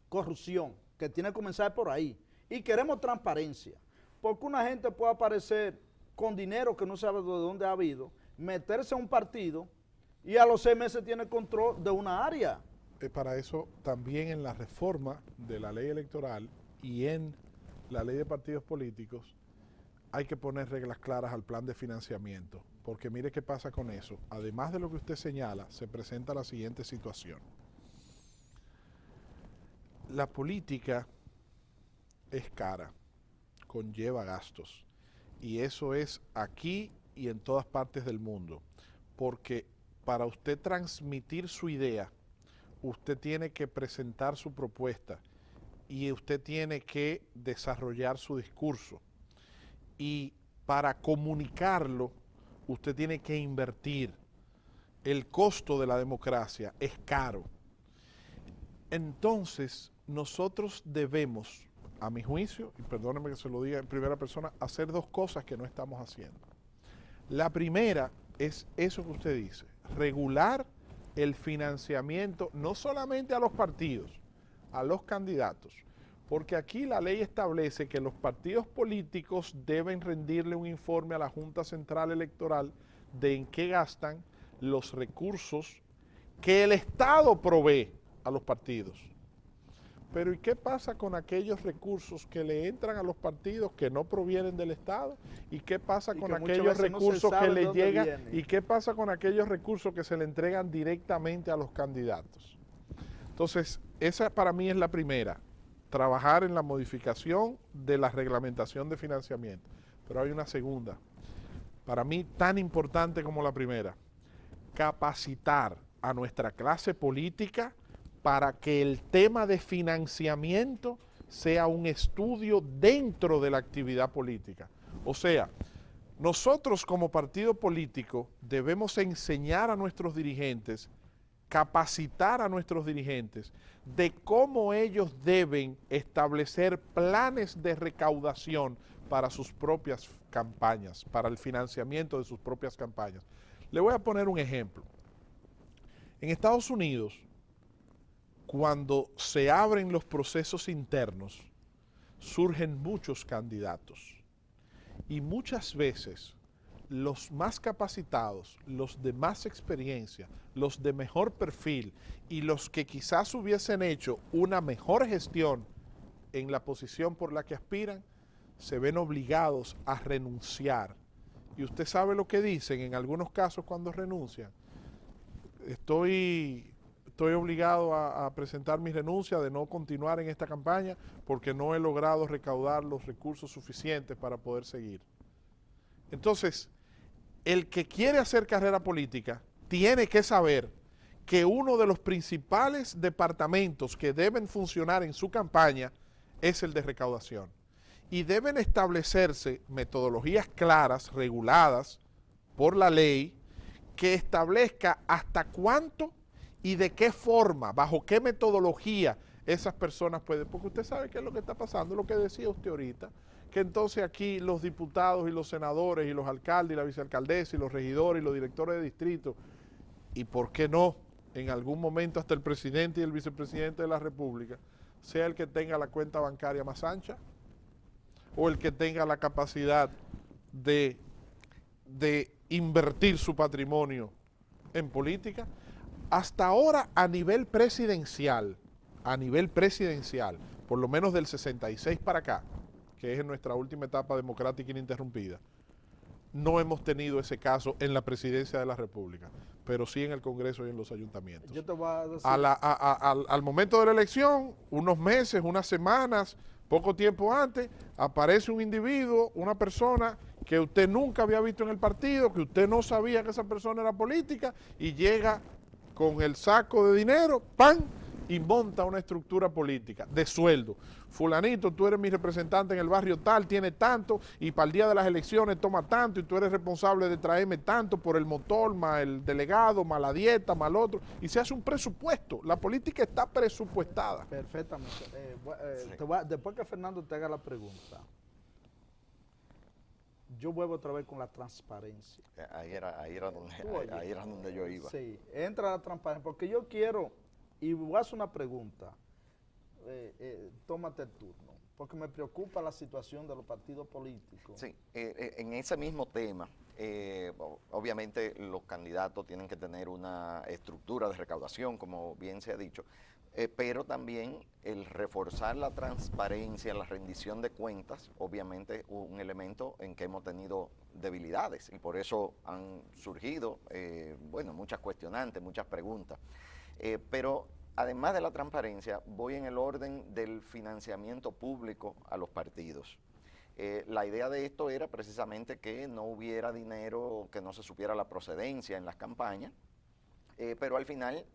corrupción, que tiene que comenzar por ahí, y queremos transparencia, porque una gente puede aparecer con dinero que no sabe de dónde ha habido, meterse a un partido y a los 6 meses tiene control de una área. Para eso también en la reforma de la ley electoral y en la ley de partidos políticos hay que poner reglas claras al plan de financiamiento, porque mire qué pasa con eso. Además de lo que usted señala, se presenta la siguiente situación. La política es cara, conlleva gastos, y eso es aquí y en todas partes del mundo, porque para usted transmitir su idea, usted tiene que presentar su propuesta y usted tiene que desarrollar su discurso. Y para comunicarlo, usted tiene que invertir. El costo de la democracia es caro. Entonces, nosotros debemos, a mi juicio, y perdónenme que se lo diga en primera persona, hacer 2 cosas que no estamos haciendo. La primera es eso que usted dice, regular el financiamiento no solamente a los partidos, a los candidatos, porque aquí la ley establece que los partidos políticos deben rendirle un informe a la Junta Central Electoral de en qué gastan los recursos que el Estado provee a los partidos. Pero ¿y qué pasa con aquellos recursos que le entran a los partidos que no provienen del Estado? ¿Y qué pasa con aquellos recursos que le llegan? ¿Y qué pasa con aquellos recursos que se le entregan directamente a los candidatos? Entonces, esa para mí es la primera, trabajar en la modificación de la reglamentación de financiamiento. Pero hay una segunda, para mí tan importante como la primera, capacitar a nuestra clase política para que el tema de financiamiento sea un estudio dentro de la actividad política. O sea, nosotros como partido político debemos enseñar a nuestros dirigentes, capacitar a nuestros dirigentes de cómo ellos deben establecer planes de recaudación para sus propias campañas, para el financiamiento de sus propias campañas. Le voy a poner un ejemplo. En Estados Unidos, cuando se abren los procesos internos, surgen muchos candidatos y muchas veces los más capacitados, los de más experiencia, los de mejor perfil y los que quizás hubiesen hecho una mejor gestión en la posición por la que aspiran, se ven obligados a renunciar. Y usted sabe lo que dicen en algunos casos cuando renuncian. Estoy obligado a presentar mi renuncia de no continuar en esta campaña porque no he logrado recaudar los recursos suficientes para poder seguir. Entonces, el que quiere hacer carrera política tiene que saber que uno de los principales departamentos que deben funcionar en su campaña es el de recaudación. Y deben establecerse metodologías claras, reguladas por la ley, que establezca hasta cuánto y de qué forma, bajo qué metodología esas personas pueden, porque usted sabe qué es lo que está pasando, lo que decía usted ahorita, que entonces aquí los diputados y los senadores y los alcaldes y la vicealcaldesa y los regidores y los directores de distrito, y por qué no, en algún momento hasta el presidente y el vicepresidente de la República, sea el que tenga la cuenta bancaria más ancha o el que tenga la capacidad de invertir su patrimonio en política. Hasta ahora a nivel presidencial, por lo menos del 66 para acá, que es en nuestra última etapa democrática ininterrumpida, no hemos tenido ese caso en la presidencia de la República, pero sí en el Congreso y en los ayuntamientos. Yo te voy a decir... Al momento de la elección, unos meses, unas semanas, poco tiempo antes, aparece un individuo, una persona que usted nunca había visto en el partido, que usted no sabía que esa persona era política, y llega con el saco de dinero, ¡pam!, y monta una estructura política de sueldo. Fulanito, tú eres mi representante en el barrio tal, tiene tanto, y para el día de las elecciones toma tanto, y tú eres responsable de traerme tanto por el motor, más el delegado, más la dieta, más el otro, y se hace un presupuesto. La política está presupuestada. Perfectamente. Sí. Después que Fernando te haga la pregunta, yo vuelvo otra vez con la transparencia. Ahí era donde yo iba. Sí, entra la transparencia, porque yo quiero, y voy a hacer una pregunta, tómate el turno, porque me preocupa la situación de los partidos políticos. Sí, en ese mismo tema, obviamente los candidatos tienen que tener una estructura de recaudación, como bien se ha dicho, pero también el reforzar la transparencia, la rendición de cuentas, obviamente es un elemento en que hemos tenido debilidades y por eso han surgido, muchas cuestionantes, muchas preguntas. Pero además de la transparencia, voy en el orden del financiamiento público a los partidos. La idea de esto era precisamente que no hubiera dinero, que no se supiera la procedencia en las campañas, pero al final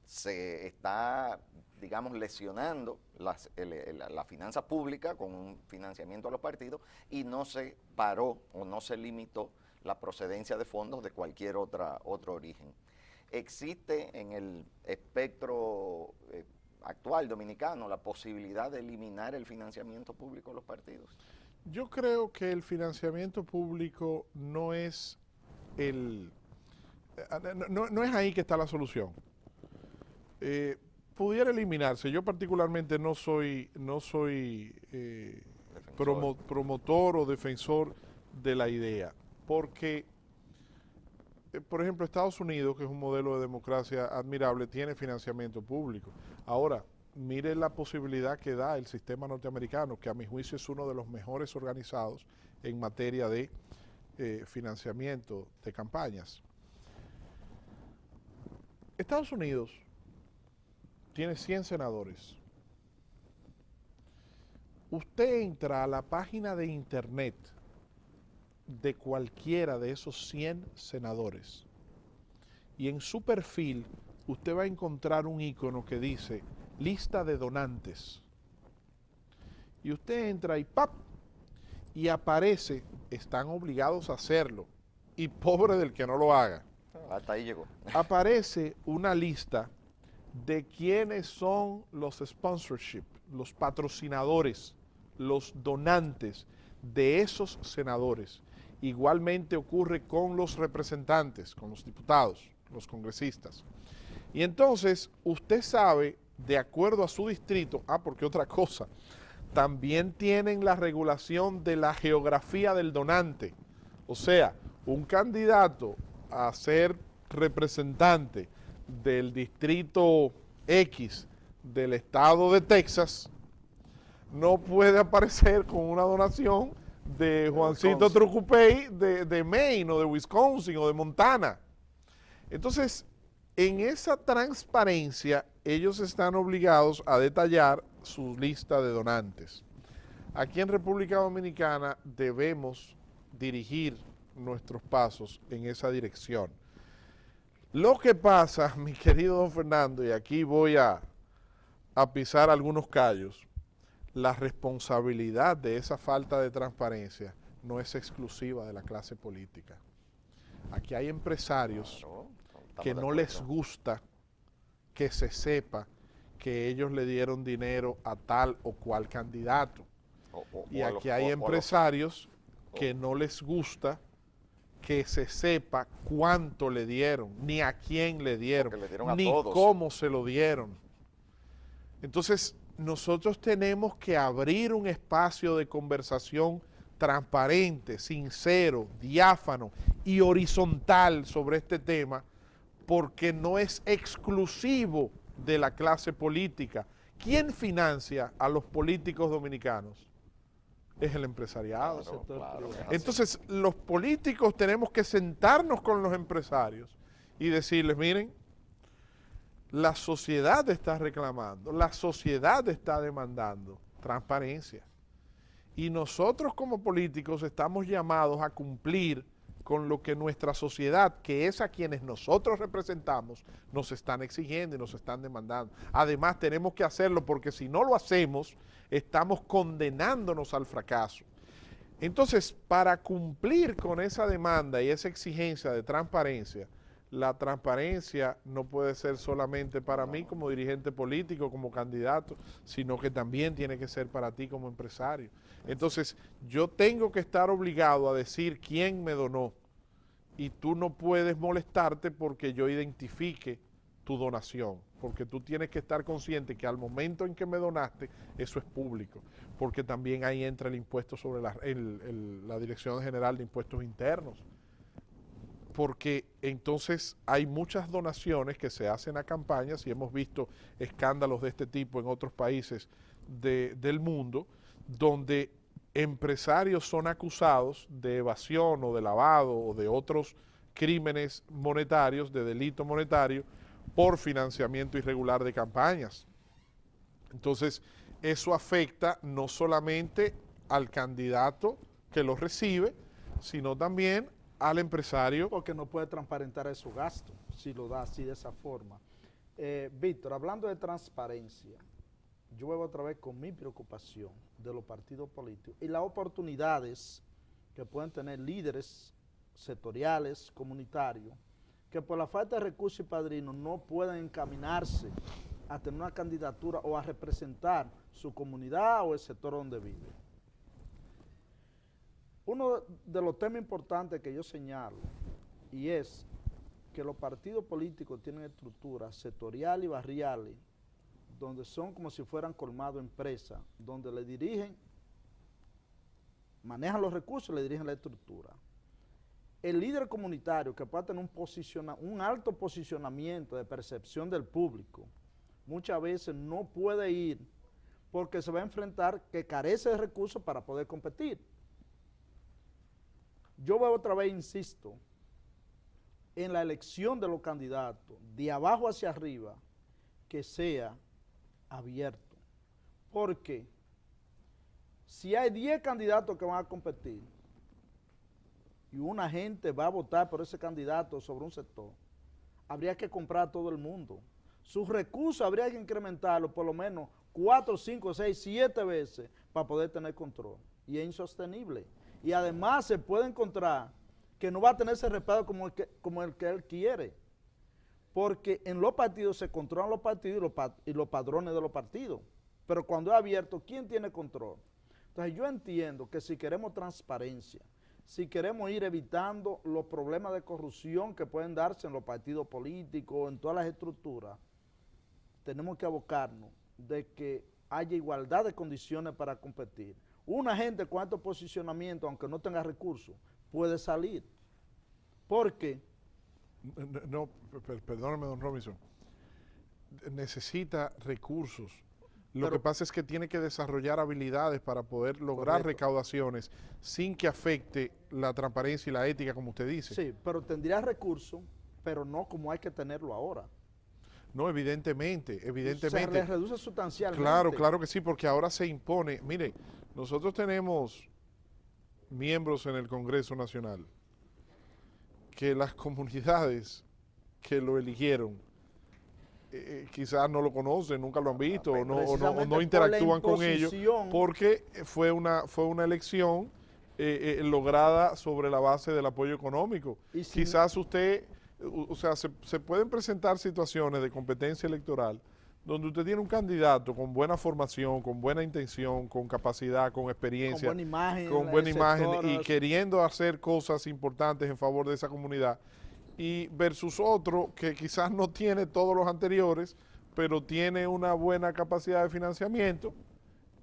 se está, digamos, lesionando la finanza pública con un financiamiento a los partidos y no se paró o no se limitó la procedencia de fondos de cualquier otro origen. ¿Existe en el espectro actual dominicano la posibilidad de eliminar el financiamiento público de los partidos? Yo creo que el financiamiento público no es no es ahí que está la solución. Pudiera eliminarse. Yo particularmente no soy promotor o defensor de la idea, porque por ejemplo, Estados Unidos, que es un modelo de democracia admirable, tiene financiamiento público. Ahora, mire la posibilidad que da el sistema norteamericano, que a mi juicio es uno de los mejores organizados en materia de financiamiento de campañas. Estados Unidos tiene 100 senadores. Usted entra a la página de internet de cualquiera de esos 100 senadores y en su perfil usted va a encontrar un icono que dice lista de donantes y usted entra y ¡pap! Y aparece, están obligados a hacerlo y pobre del que no lo haga. Hasta ahí llegó. Aparece una lista de quiénes son los sponsorship, los patrocinadores, los donantes de esos senadores. Igualmente ocurre con los representantes, con los diputados, los congresistas. Y entonces usted sabe, de acuerdo a su distrito, porque otra cosa, también tienen la regulación de la geografía del donante. O sea, un candidato a ser representante del distrito X del estado de Texas no puede aparecer con una donación de Juancito Trucupey de Maine o de Wisconsin o de Montana. Entonces, en esa transparencia, ellos están obligados a detallar su lista de donantes. Aquí en República Dominicana debemos dirigir nuestros pasos en esa dirección. Lo que pasa, mi querido don Fernando, y aquí voy a pisar algunos callos, la responsabilidad de esa falta de transparencia no es exclusiva de la clase política. Aquí hay empresarios que no les gusta que se sepa que ellos le dieron dinero a tal o cual candidato. Y aquí hay empresarios que no les gusta que se sepa cuánto le dieron, ni a quién le dieron, ni cómo se lo dieron. Entonces, nosotros tenemos que abrir un espacio de conversación transparente, sincero, diáfano y horizontal sobre este tema, porque no es exclusivo de la clase política. ¿Quién financia a los políticos dominicanos? Es el empresariado. Claro, Entonces, los políticos tenemos que sentarnos con los empresarios y decirles, miren, la sociedad está reclamando, la sociedad está demandando transparencia. Y nosotros como políticos estamos llamados a cumplir con lo que nuestra sociedad, que es a quienes nosotros representamos, nos están exigiendo y nos están demandando. Además, tenemos que hacerlo porque si no lo hacemos, estamos condenándonos al fracaso. Entonces, para cumplir con esa demanda y esa exigencia de transparencia, la transparencia no puede ser solamente para mí como dirigente político, como candidato, sino que también tiene que ser para ti como empresario. Entonces, yo tengo que estar obligado a decir quién me donó y tú no puedes molestarte porque yo identifique tu donación, porque tú tienes que estar consciente que al momento en que me donaste, eso es público, porque también ahí entra el impuesto sobre la Dirección General de Impuestos Internos, porque entonces hay muchas donaciones que se hacen a campañas y hemos visto escándalos de este tipo en otros países del mundo, donde empresarios son acusados de evasión o de lavado o de otros crímenes monetarios, de delito monetario, por financiamiento irregular de campañas. Entonces, eso afecta no solamente al candidato que lo recibe, sino también al empresario. Porque no puede transparentar esos gastos si lo da así de esa forma. Víctor, hablando de transparencia, yo vuelvo otra vez con mi preocupación de los partidos políticos y las oportunidades que pueden tener líderes sectoriales, comunitarios, que por la falta de recursos y padrinos no pueden encaminarse a tener una candidatura o a representar su comunidad o el sector donde vive. Uno de los temas importantes que yo señalo, y es que los partidos políticos tienen estructuras sectoriales y barriales, donde son como si fueran colmado empresas, donde le dirigen, manejan los recursos, le dirigen la estructura. El líder comunitario que pueda tener un alto posicionamiento de percepción del público, muchas veces no puede ir porque se va a enfrentar que carece de recursos para poder competir. Yo veo otra vez, insisto, en la elección de los candidatos, de abajo hacia arriba, que sea abierto. Porque si hay 10 candidatos que van a competir y una gente va a votar por ese candidato sobre un sector, habría que comprar a todo el mundo. Sus recursos habría que incrementarlos por lo menos 4, 5, 6, 7 veces para poder tener control. Y es insostenible. Y además se puede encontrar que no va a tener ese respaldo como el que él quiere. Porque en los partidos se controlan los partidos y los padrones de los partidos. Pero cuando es abierto, ¿quién tiene control? Entonces yo entiendo que si queremos transparencia, si queremos ir evitando los problemas de corrupción que pueden darse en los partidos políticos, en todas las estructuras, tenemos que abocarnos de que haya igualdad de condiciones para competir. Una gente con alto posicionamiento, aunque no tenga recursos, puede salir. Porque... No, perdóname, don Robinson. Necesita recursos. Lo que pasa es que tiene que desarrollar habilidades para poder lograr recaudaciones sin que afecte la transparencia y la ética, como usted dice. Sí, pero tendría recursos, pero no como hay que tenerlo ahora. No, evidentemente. Se le reduce sustancialmente. Claro que sí, porque ahora se impone. Mire, nosotros tenemos miembros en el Congreso Nacional que las comunidades que lo eligieron quizás no lo conocen, nunca lo han visto o no interactúan con ellos porque fue una elección lograda sobre la base del apoyo económico. Quizás usted, o sea, se pueden presentar situaciones de competencia electoral donde usted tiene un candidato con buena formación, con buena intención, con capacidad, con experiencia, con buena imagen y queriendo hacer cosas importantes en favor de esa comunidad, y versus otro que quizás no tiene todos los anteriores, pero tiene una buena capacidad de financiamiento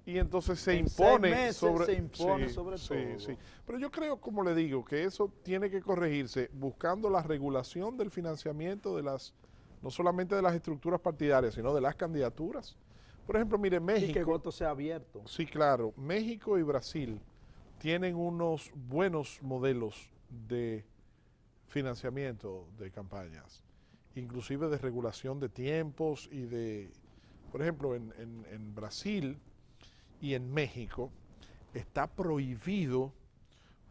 y entonces se En impone 6 meses sobre, se impone sí, sobre sí, todo. sí. Pero yo creo, como le digo, que eso tiene que corregirse buscando la regulación del financiamiento de las, no solamente de las estructuras partidarias, sino de las candidaturas. Por ejemplo, mire, Y que el México, voto sea abierto. sí, claro, México y Brasil tienen unos buenos modelos de financiamiento de campañas, inclusive de regulación de tiempos y de, por ejemplo, en Brasil y en México está prohibido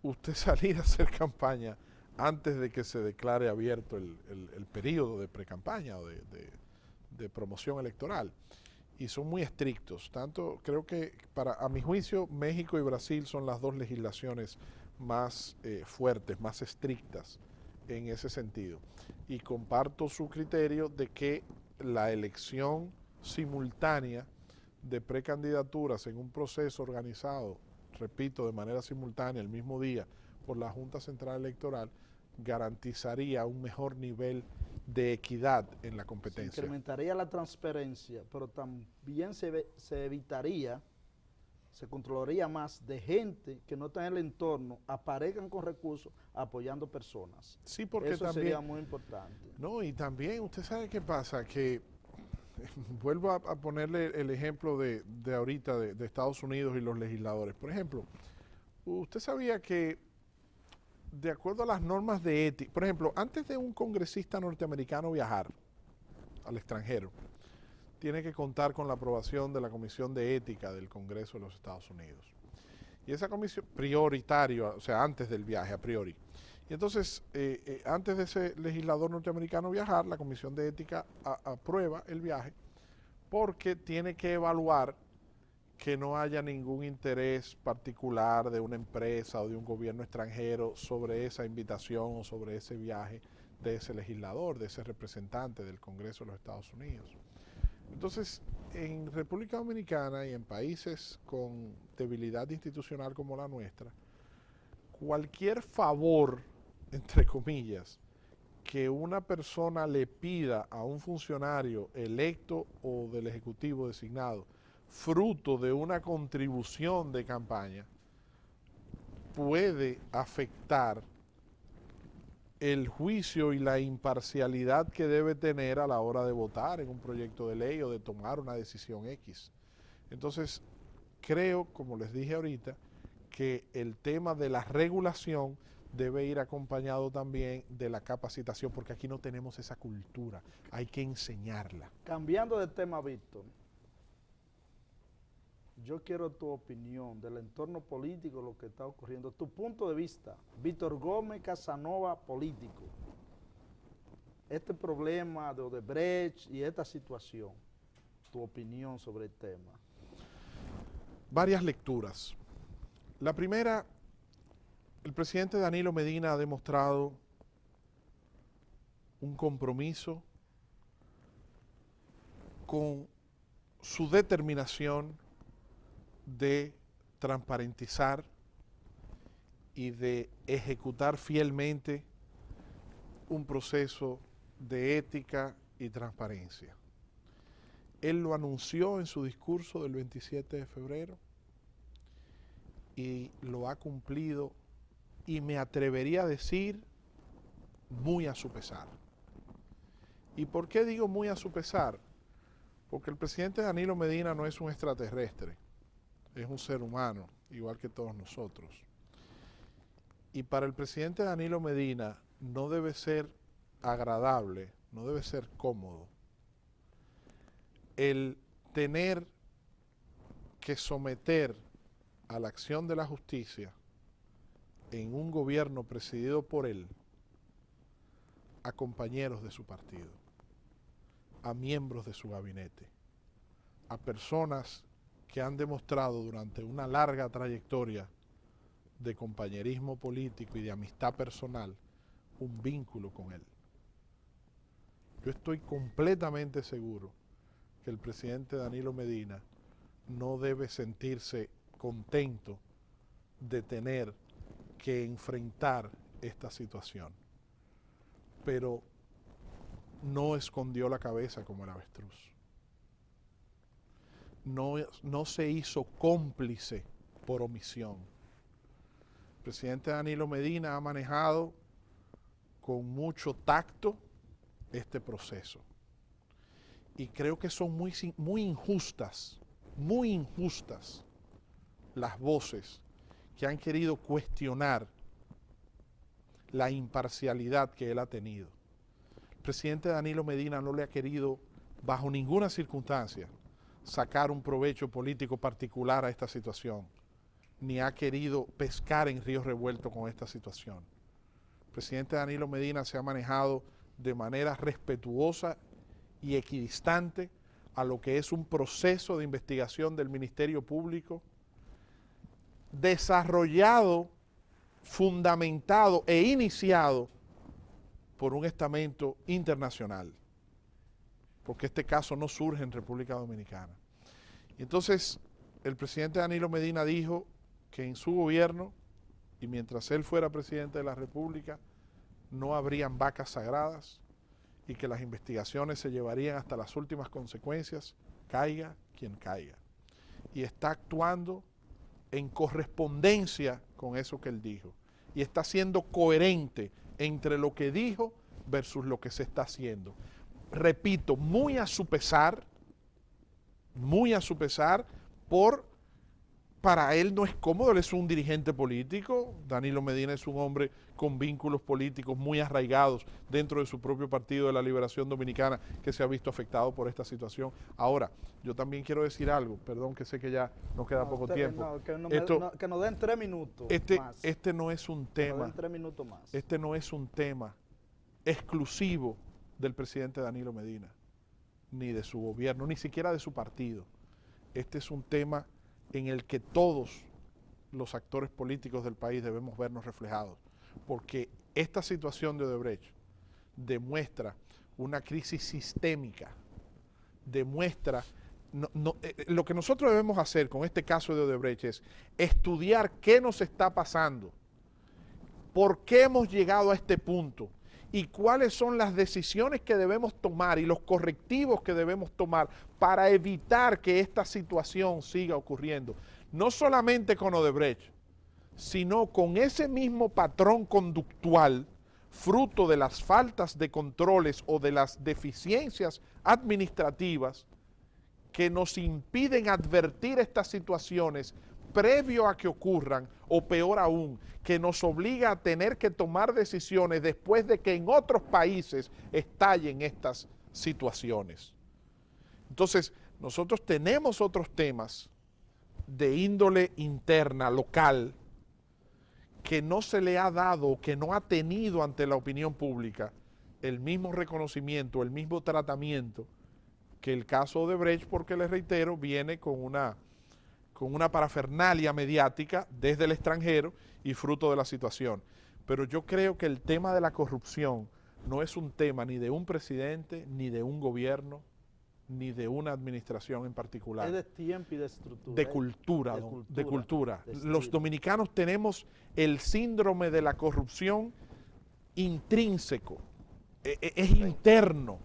usted salir a hacer campaña antes de que se declare abierto el periodo de precampaña o de promoción electoral. Y son muy estrictos. Tanto creo que, a mi juicio, México y Brasil son las dos legislaciones más fuertes, más estrictas en ese sentido. Y comparto su criterio de que la elección simultánea de precandidaturas en un proceso organizado, repito, de manera simultánea, el mismo día, por la Junta Central Electoral, garantizaría un mejor nivel de equidad en la Se competencia. incrementaría la transparencia, pero también se evitaría, se controlaría más de gente que no está en el entorno, aparezcan con recursos apoyando personas. Sí, porque Eso también, sería muy importante. no, y también usted sabe qué pasa, que vuelvo a ponerle el ejemplo de ahorita de Estados Unidos y los legisladores. Por ejemplo, usted sabía que de acuerdo a las normas de ética, por ejemplo, antes de un congresista norteamericano viajar al extranjero, tiene que contar con la aprobación de la Comisión de Ética del Congreso de los Estados Unidos. Y esa comisión prioritaria, o sea, antes del viaje, a priori. Y entonces, antes de ese legislador norteamericano viajar, la Comisión de Ética aprueba el viaje porque tiene que evaluar que no haya ningún interés particular de una empresa o de un gobierno extranjero sobre esa invitación o sobre ese viaje de ese legislador, de ese representante del Congreso de los Estados Unidos. Entonces, en República Dominicana y en países con debilidad institucional como la nuestra, cualquier favor, entre comillas, que una persona le pida a un funcionario electo o del Ejecutivo designado, fruto de una contribución de campaña, puede afectar el juicio y la imparcialidad que debe tener a la hora de votar en un proyecto de ley o de tomar una decisión X. Entonces, creo, como les dije ahorita, que el tema de la regulación debe ir acompañado también de la capacitación, porque aquí no tenemos esa cultura, hay que enseñarla. Cambiando de tema, Víctor, yo quiero tu opinión del entorno político, lo que está ocurriendo, tu punto de vista, Víctor Gómez Casanova, político. Este problema de Odebrecht y esta situación, tu opinión sobre el tema. Varias lecturas. La primera, el presidente Danilo Medina ha demostrado un compromiso con su determinación de transparentizar y de ejecutar fielmente un proceso de ética y transparencia. Él lo anunció en su discurso del 27 de febrero y lo ha cumplido, y me atrevería a decir muy a su pesar. ¿Y por qué digo muy a su pesar? Porque el presidente Danilo Medina no es un extraterrestre, es un ser humano, igual que todos nosotros. Y para el presidente Danilo Medina no debe ser agradable, no debe ser cómodo el tener que someter a la acción de la justicia en un gobierno presidido por él a compañeros de su partido, a miembros de su gabinete, a personas que han demostrado durante una larga trayectoria de compañerismo político y de amistad personal un vínculo con él. Yo estoy completamente seguro que el presidente Danilo Medina no debe sentirse contento de tener que enfrentar esta situación, pero no escondió la cabeza como el avestruz. no se hizo cómplice por omisión. El presidente Danilo Medina ha manejado con mucho tacto este proceso. Y creo que son muy injustas las voces que han querido cuestionar la imparcialidad que él ha tenido. El presidente Danilo Medina no le ha querido, bajo ninguna circunstancia, sacar un provecho político particular a esta situación, ni ha querido pescar en río revuelto con esta situación. El presidente Danilo Medina se ha manejado de manera respetuosa y equidistante a lo que es un proceso de investigación del Ministerio Público desarrollado, fundamentado e iniciado por un estamento internacional, porque este caso no surge en República Dominicana. Y entonces el presidente Danilo Medina dijo que en su gobierno, y mientras él fuera presidente de la República, no habrían vacas sagradas y que las investigaciones se llevarían hasta las últimas consecuencias, caiga quien caiga. Y está actuando en correspondencia con eso que él dijo. Y está siendo coherente entre lo que dijo versus lo que se está haciendo. Repito, muy a su pesar, para él no es cómodo, él es un dirigente político. Danilo Medina es un hombre con vínculos políticos muy arraigados dentro de su propio Partido de la Liberación Dominicana, que se ha visto afectado por esta situación. Ahora, yo también quiero decir algo, perdón que sé que ya nos queda poco tiempo. Que nos den 3 minutos más. Este no es un tema, nos den 3 minutos más. Este no es un tema exclusivo del presidente Danilo Medina, ni de su gobierno, ni siquiera de su partido. Este es un tema en el que todos los actores políticos del país debemos vernos reflejados, porque esta situación de Odebrecht demuestra una crisis sistémica, demuestra, lo que nosotros debemos hacer con este caso de Odebrecht es estudiar qué nos está pasando, por qué hemos llegado a este punto y cuáles son las decisiones que debemos tomar y los correctivos que debemos tomar para evitar que esta situación siga ocurriendo. No solamente con Odebrecht, sino con ese mismo patrón conductual, fruto de las faltas de controles o de las deficiencias administrativas que nos impiden advertir estas situaciones previo a que ocurran, o peor aún, que nos obliga a tener que tomar decisiones después de que en otros países estallen estas situaciones. Entonces, nosotros tenemos otros temas de índole interna, local, que no se le ha dado, que no ha tenido ante la opinión pública el mismo reconocimiento, el mismo tratamiento que el caso Odebrecht, porque les reitero, viene con una parafernalia mediática desde el extranjero y fruto de la situación. Pero yo creo que el tema de la corrupción no es un tema ni de un presidente, ni de un gobierno, ni de una administración en particular. Es de tiempo y de estructura. De cultura. Los dominicanos tenemos el síndrome de la corrupción intrínseco, es interno.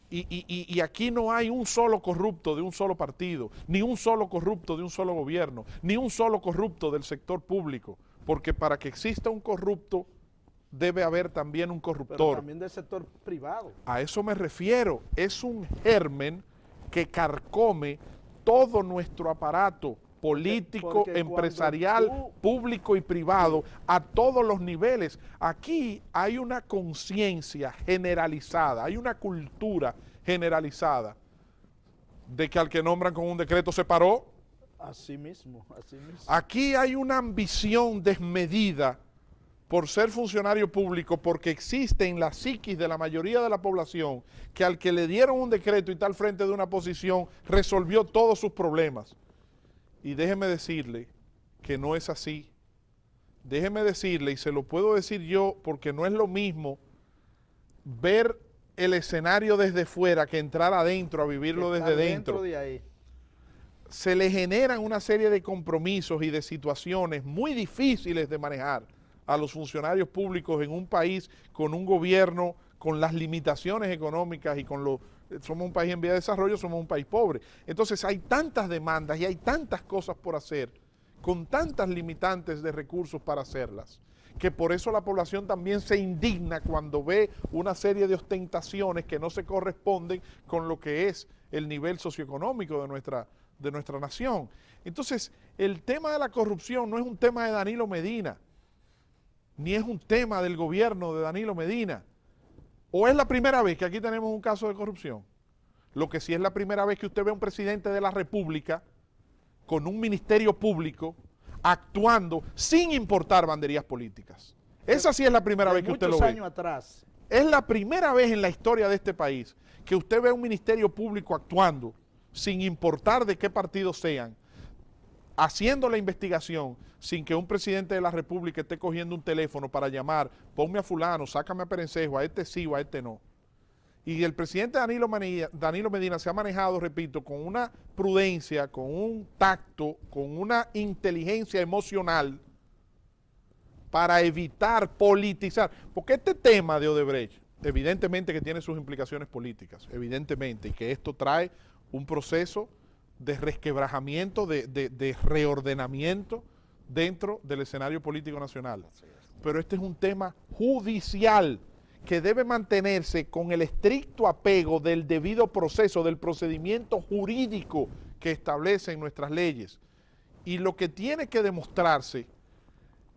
Y aquí no hay un solo corrupto de un solo partido, ni un solo corrupto de un solo gobierno, ni un solo corrupto del sector público, porque para que exista un corrupto debe haber también un corruptor. Pero también del sector privado. A eso me refiero, es un germen que carcome todo nuestro aparato político, empresarial, público y privado, a todos los niveles. Aquí hay una conciencia generalizada, hay una cultura generalizada de que al que nombran con un decreto se paró. Así mismo, así mismo. Aquí hay una ambición desmedida por ser funcionario público, porque existe en la psiquis de la mayoría de la población que al que le dieron un decreto y está al frente de una posición resolvió todos sus problemas. Y déjeme decirle que no es así. Déjeme decirle, y se lo puedo decir yo, porque no es lo mismo ver el escenario desde fuera que entrar adentro a vivirlo desde dentro. De ahí. Se le generan una serie de compromisos y de situaciones muy difíciles de manejar a los funcionarios públicos en un país con un gobierno con las limitaciones económicas y con somos un país en vía de desarrollo, somos un país pobre. Entonces hay tantas demandas y hay tantas cosas por hacer, con tantas limitantes de recursos para hacerlas, que por eso la población también se indigna cuando ve una serie de ostentaciones que no se corresponden con lo que es el nivel socioeconómico de nuestra nación. Entonces, el tema de la corrupción no es un tema de Danilo Medina, ni es un tema del gobierno de Danilo Medina. ¿O es la primera vez que aquí tenemos un caso de corrupción? Lo que sí es la primera vez que usted ve a un presidente de la República con un ministerio público actuando sin importar banderías políticas. Esa sí es la primera vez que usted lo ve. Muchos años atrás. Es la primera vez en la historia de este país que usted ve a un ministerio público actuando sin importar de qué partido sean, haciendo la investigación sin que un presidente de la República esté cogiendo un teléfono para llamar, ponme a fulano, sácame a Perencejo, a este sí o a este no. Y el presidente Danilo Medina se ha manejado, repito, con una prudencia, con un tacto, con una inteligencia emocional para evitar politizar. Porque este tema de Odebrecht, evidentemente que tiene sus implicaciones políticas, evidentemente, y que esto trae un proceso de resquebrajamiento, de reordenamiento dentro del escenario político nacional. Pero este es un tema judicial que debe mantenerse con el estricto apego del debido proceso, del procedimiento jurídico que establecen nuestras leyes. Y lo que tiene que demostrarse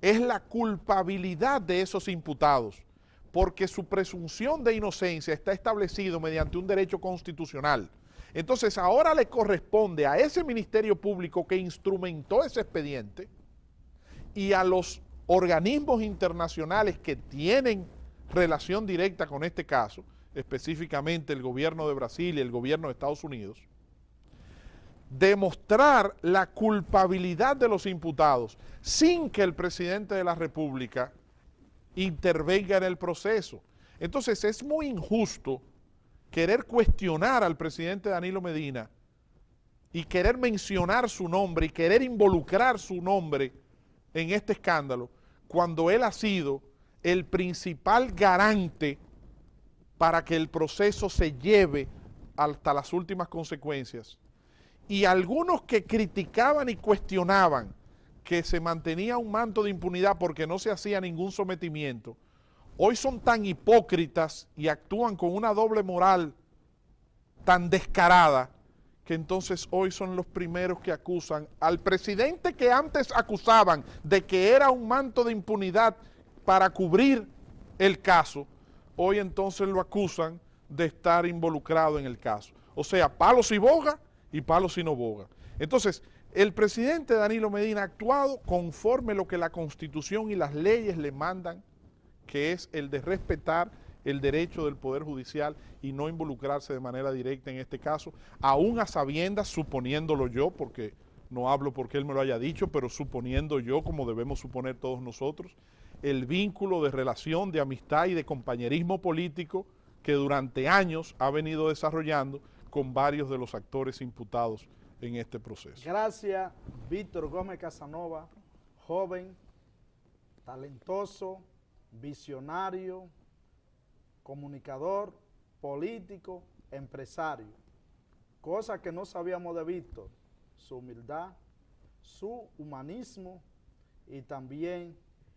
es la culpabilidad de esos imputados, porque su presunción de inocencia está establecido mediante un derecho constitucional. Entonces ahora le corresponde a ese Ministerio Público que instrumentó ese expediente y a los organismos internacionales que tienen relación directa con este caso, específicamente el gobierno de Brasil y el gobierno de Estados Unidos, demostrar la culpabilidad de los imputados sin que el presidente de la República intervenga en el proceso. Entonces es muy injusto querer cuestionar al presidente Danilo Medina y querer mencionar su nombre y querer involucrar su nombre en este escándalo cuando él ha sido el principal garante para que el proceso se lleve hasta las últimas consecuencias. Y algunos que criticaban y cuestionaban que se mantenía un manto de impunidad porque no se hacía ningún sometimiento, hoy son tan hipócritas y actúan con una doble moral tan descarada que entonces hoy son los primeros que acusan al presidente que antes acusaban de que era un manto de impunidad para cubrir el caso, hoy entonces lo acusan de estar involucrado en el caso. O sea, palo si boga y palo si no boga. Entonces, el presidente Danilo Medina ha actuado conforme lo que la Constitución y las leyes le mandan, que es el de respetar el derecho del Poder Judicial y no involucrarse de manera directa en este caso, aún a sabiendas, suponiéndolo yo, porque no hablo porque él me lo haya dicho, pero suponiendo yo, como debemos suponer todos nosotros, el vínculo de relación, de amistad y de compañerismo político que durante años ha venido desarrollando con varios de los actores imputados en este proceso. Gracias, Víctor Gómez Casanova, joven, talentoso, visionario, comunicador, político, empresario. Cosa que no sabíamos de Víctor, su humildad, su humanismo y también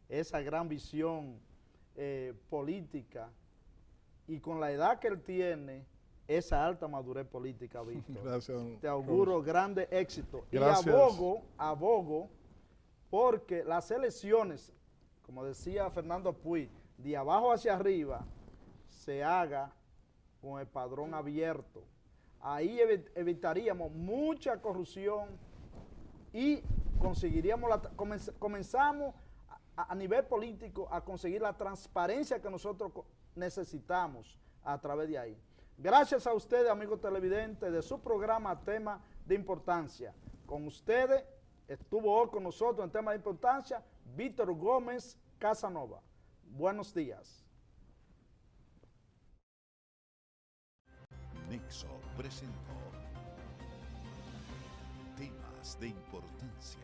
esa gran visión política, y con la edad que él tiene, esa alta madurez política, Víctor. Gracias. Te auguro grande éxito. Gracias. Y abogo porque las elecciones, como decía Fernando Puig, de abajo hacia arriba, se haga con el padrón abierto. Ahí evitaríamos mucha corrupción y conseguiríamos comenzamos a nivel político a conseguir la transparencia que nosotros necesitamos a través de ahí. Gracias a ustedes, amigos televidentes, de su programa Tema de Importancia. Con ustedes estuvo hoy con nosotros en Tema de Importancia Víctor Gómez Casanova. Buenos días. Nexo presentó Temas de Importancia.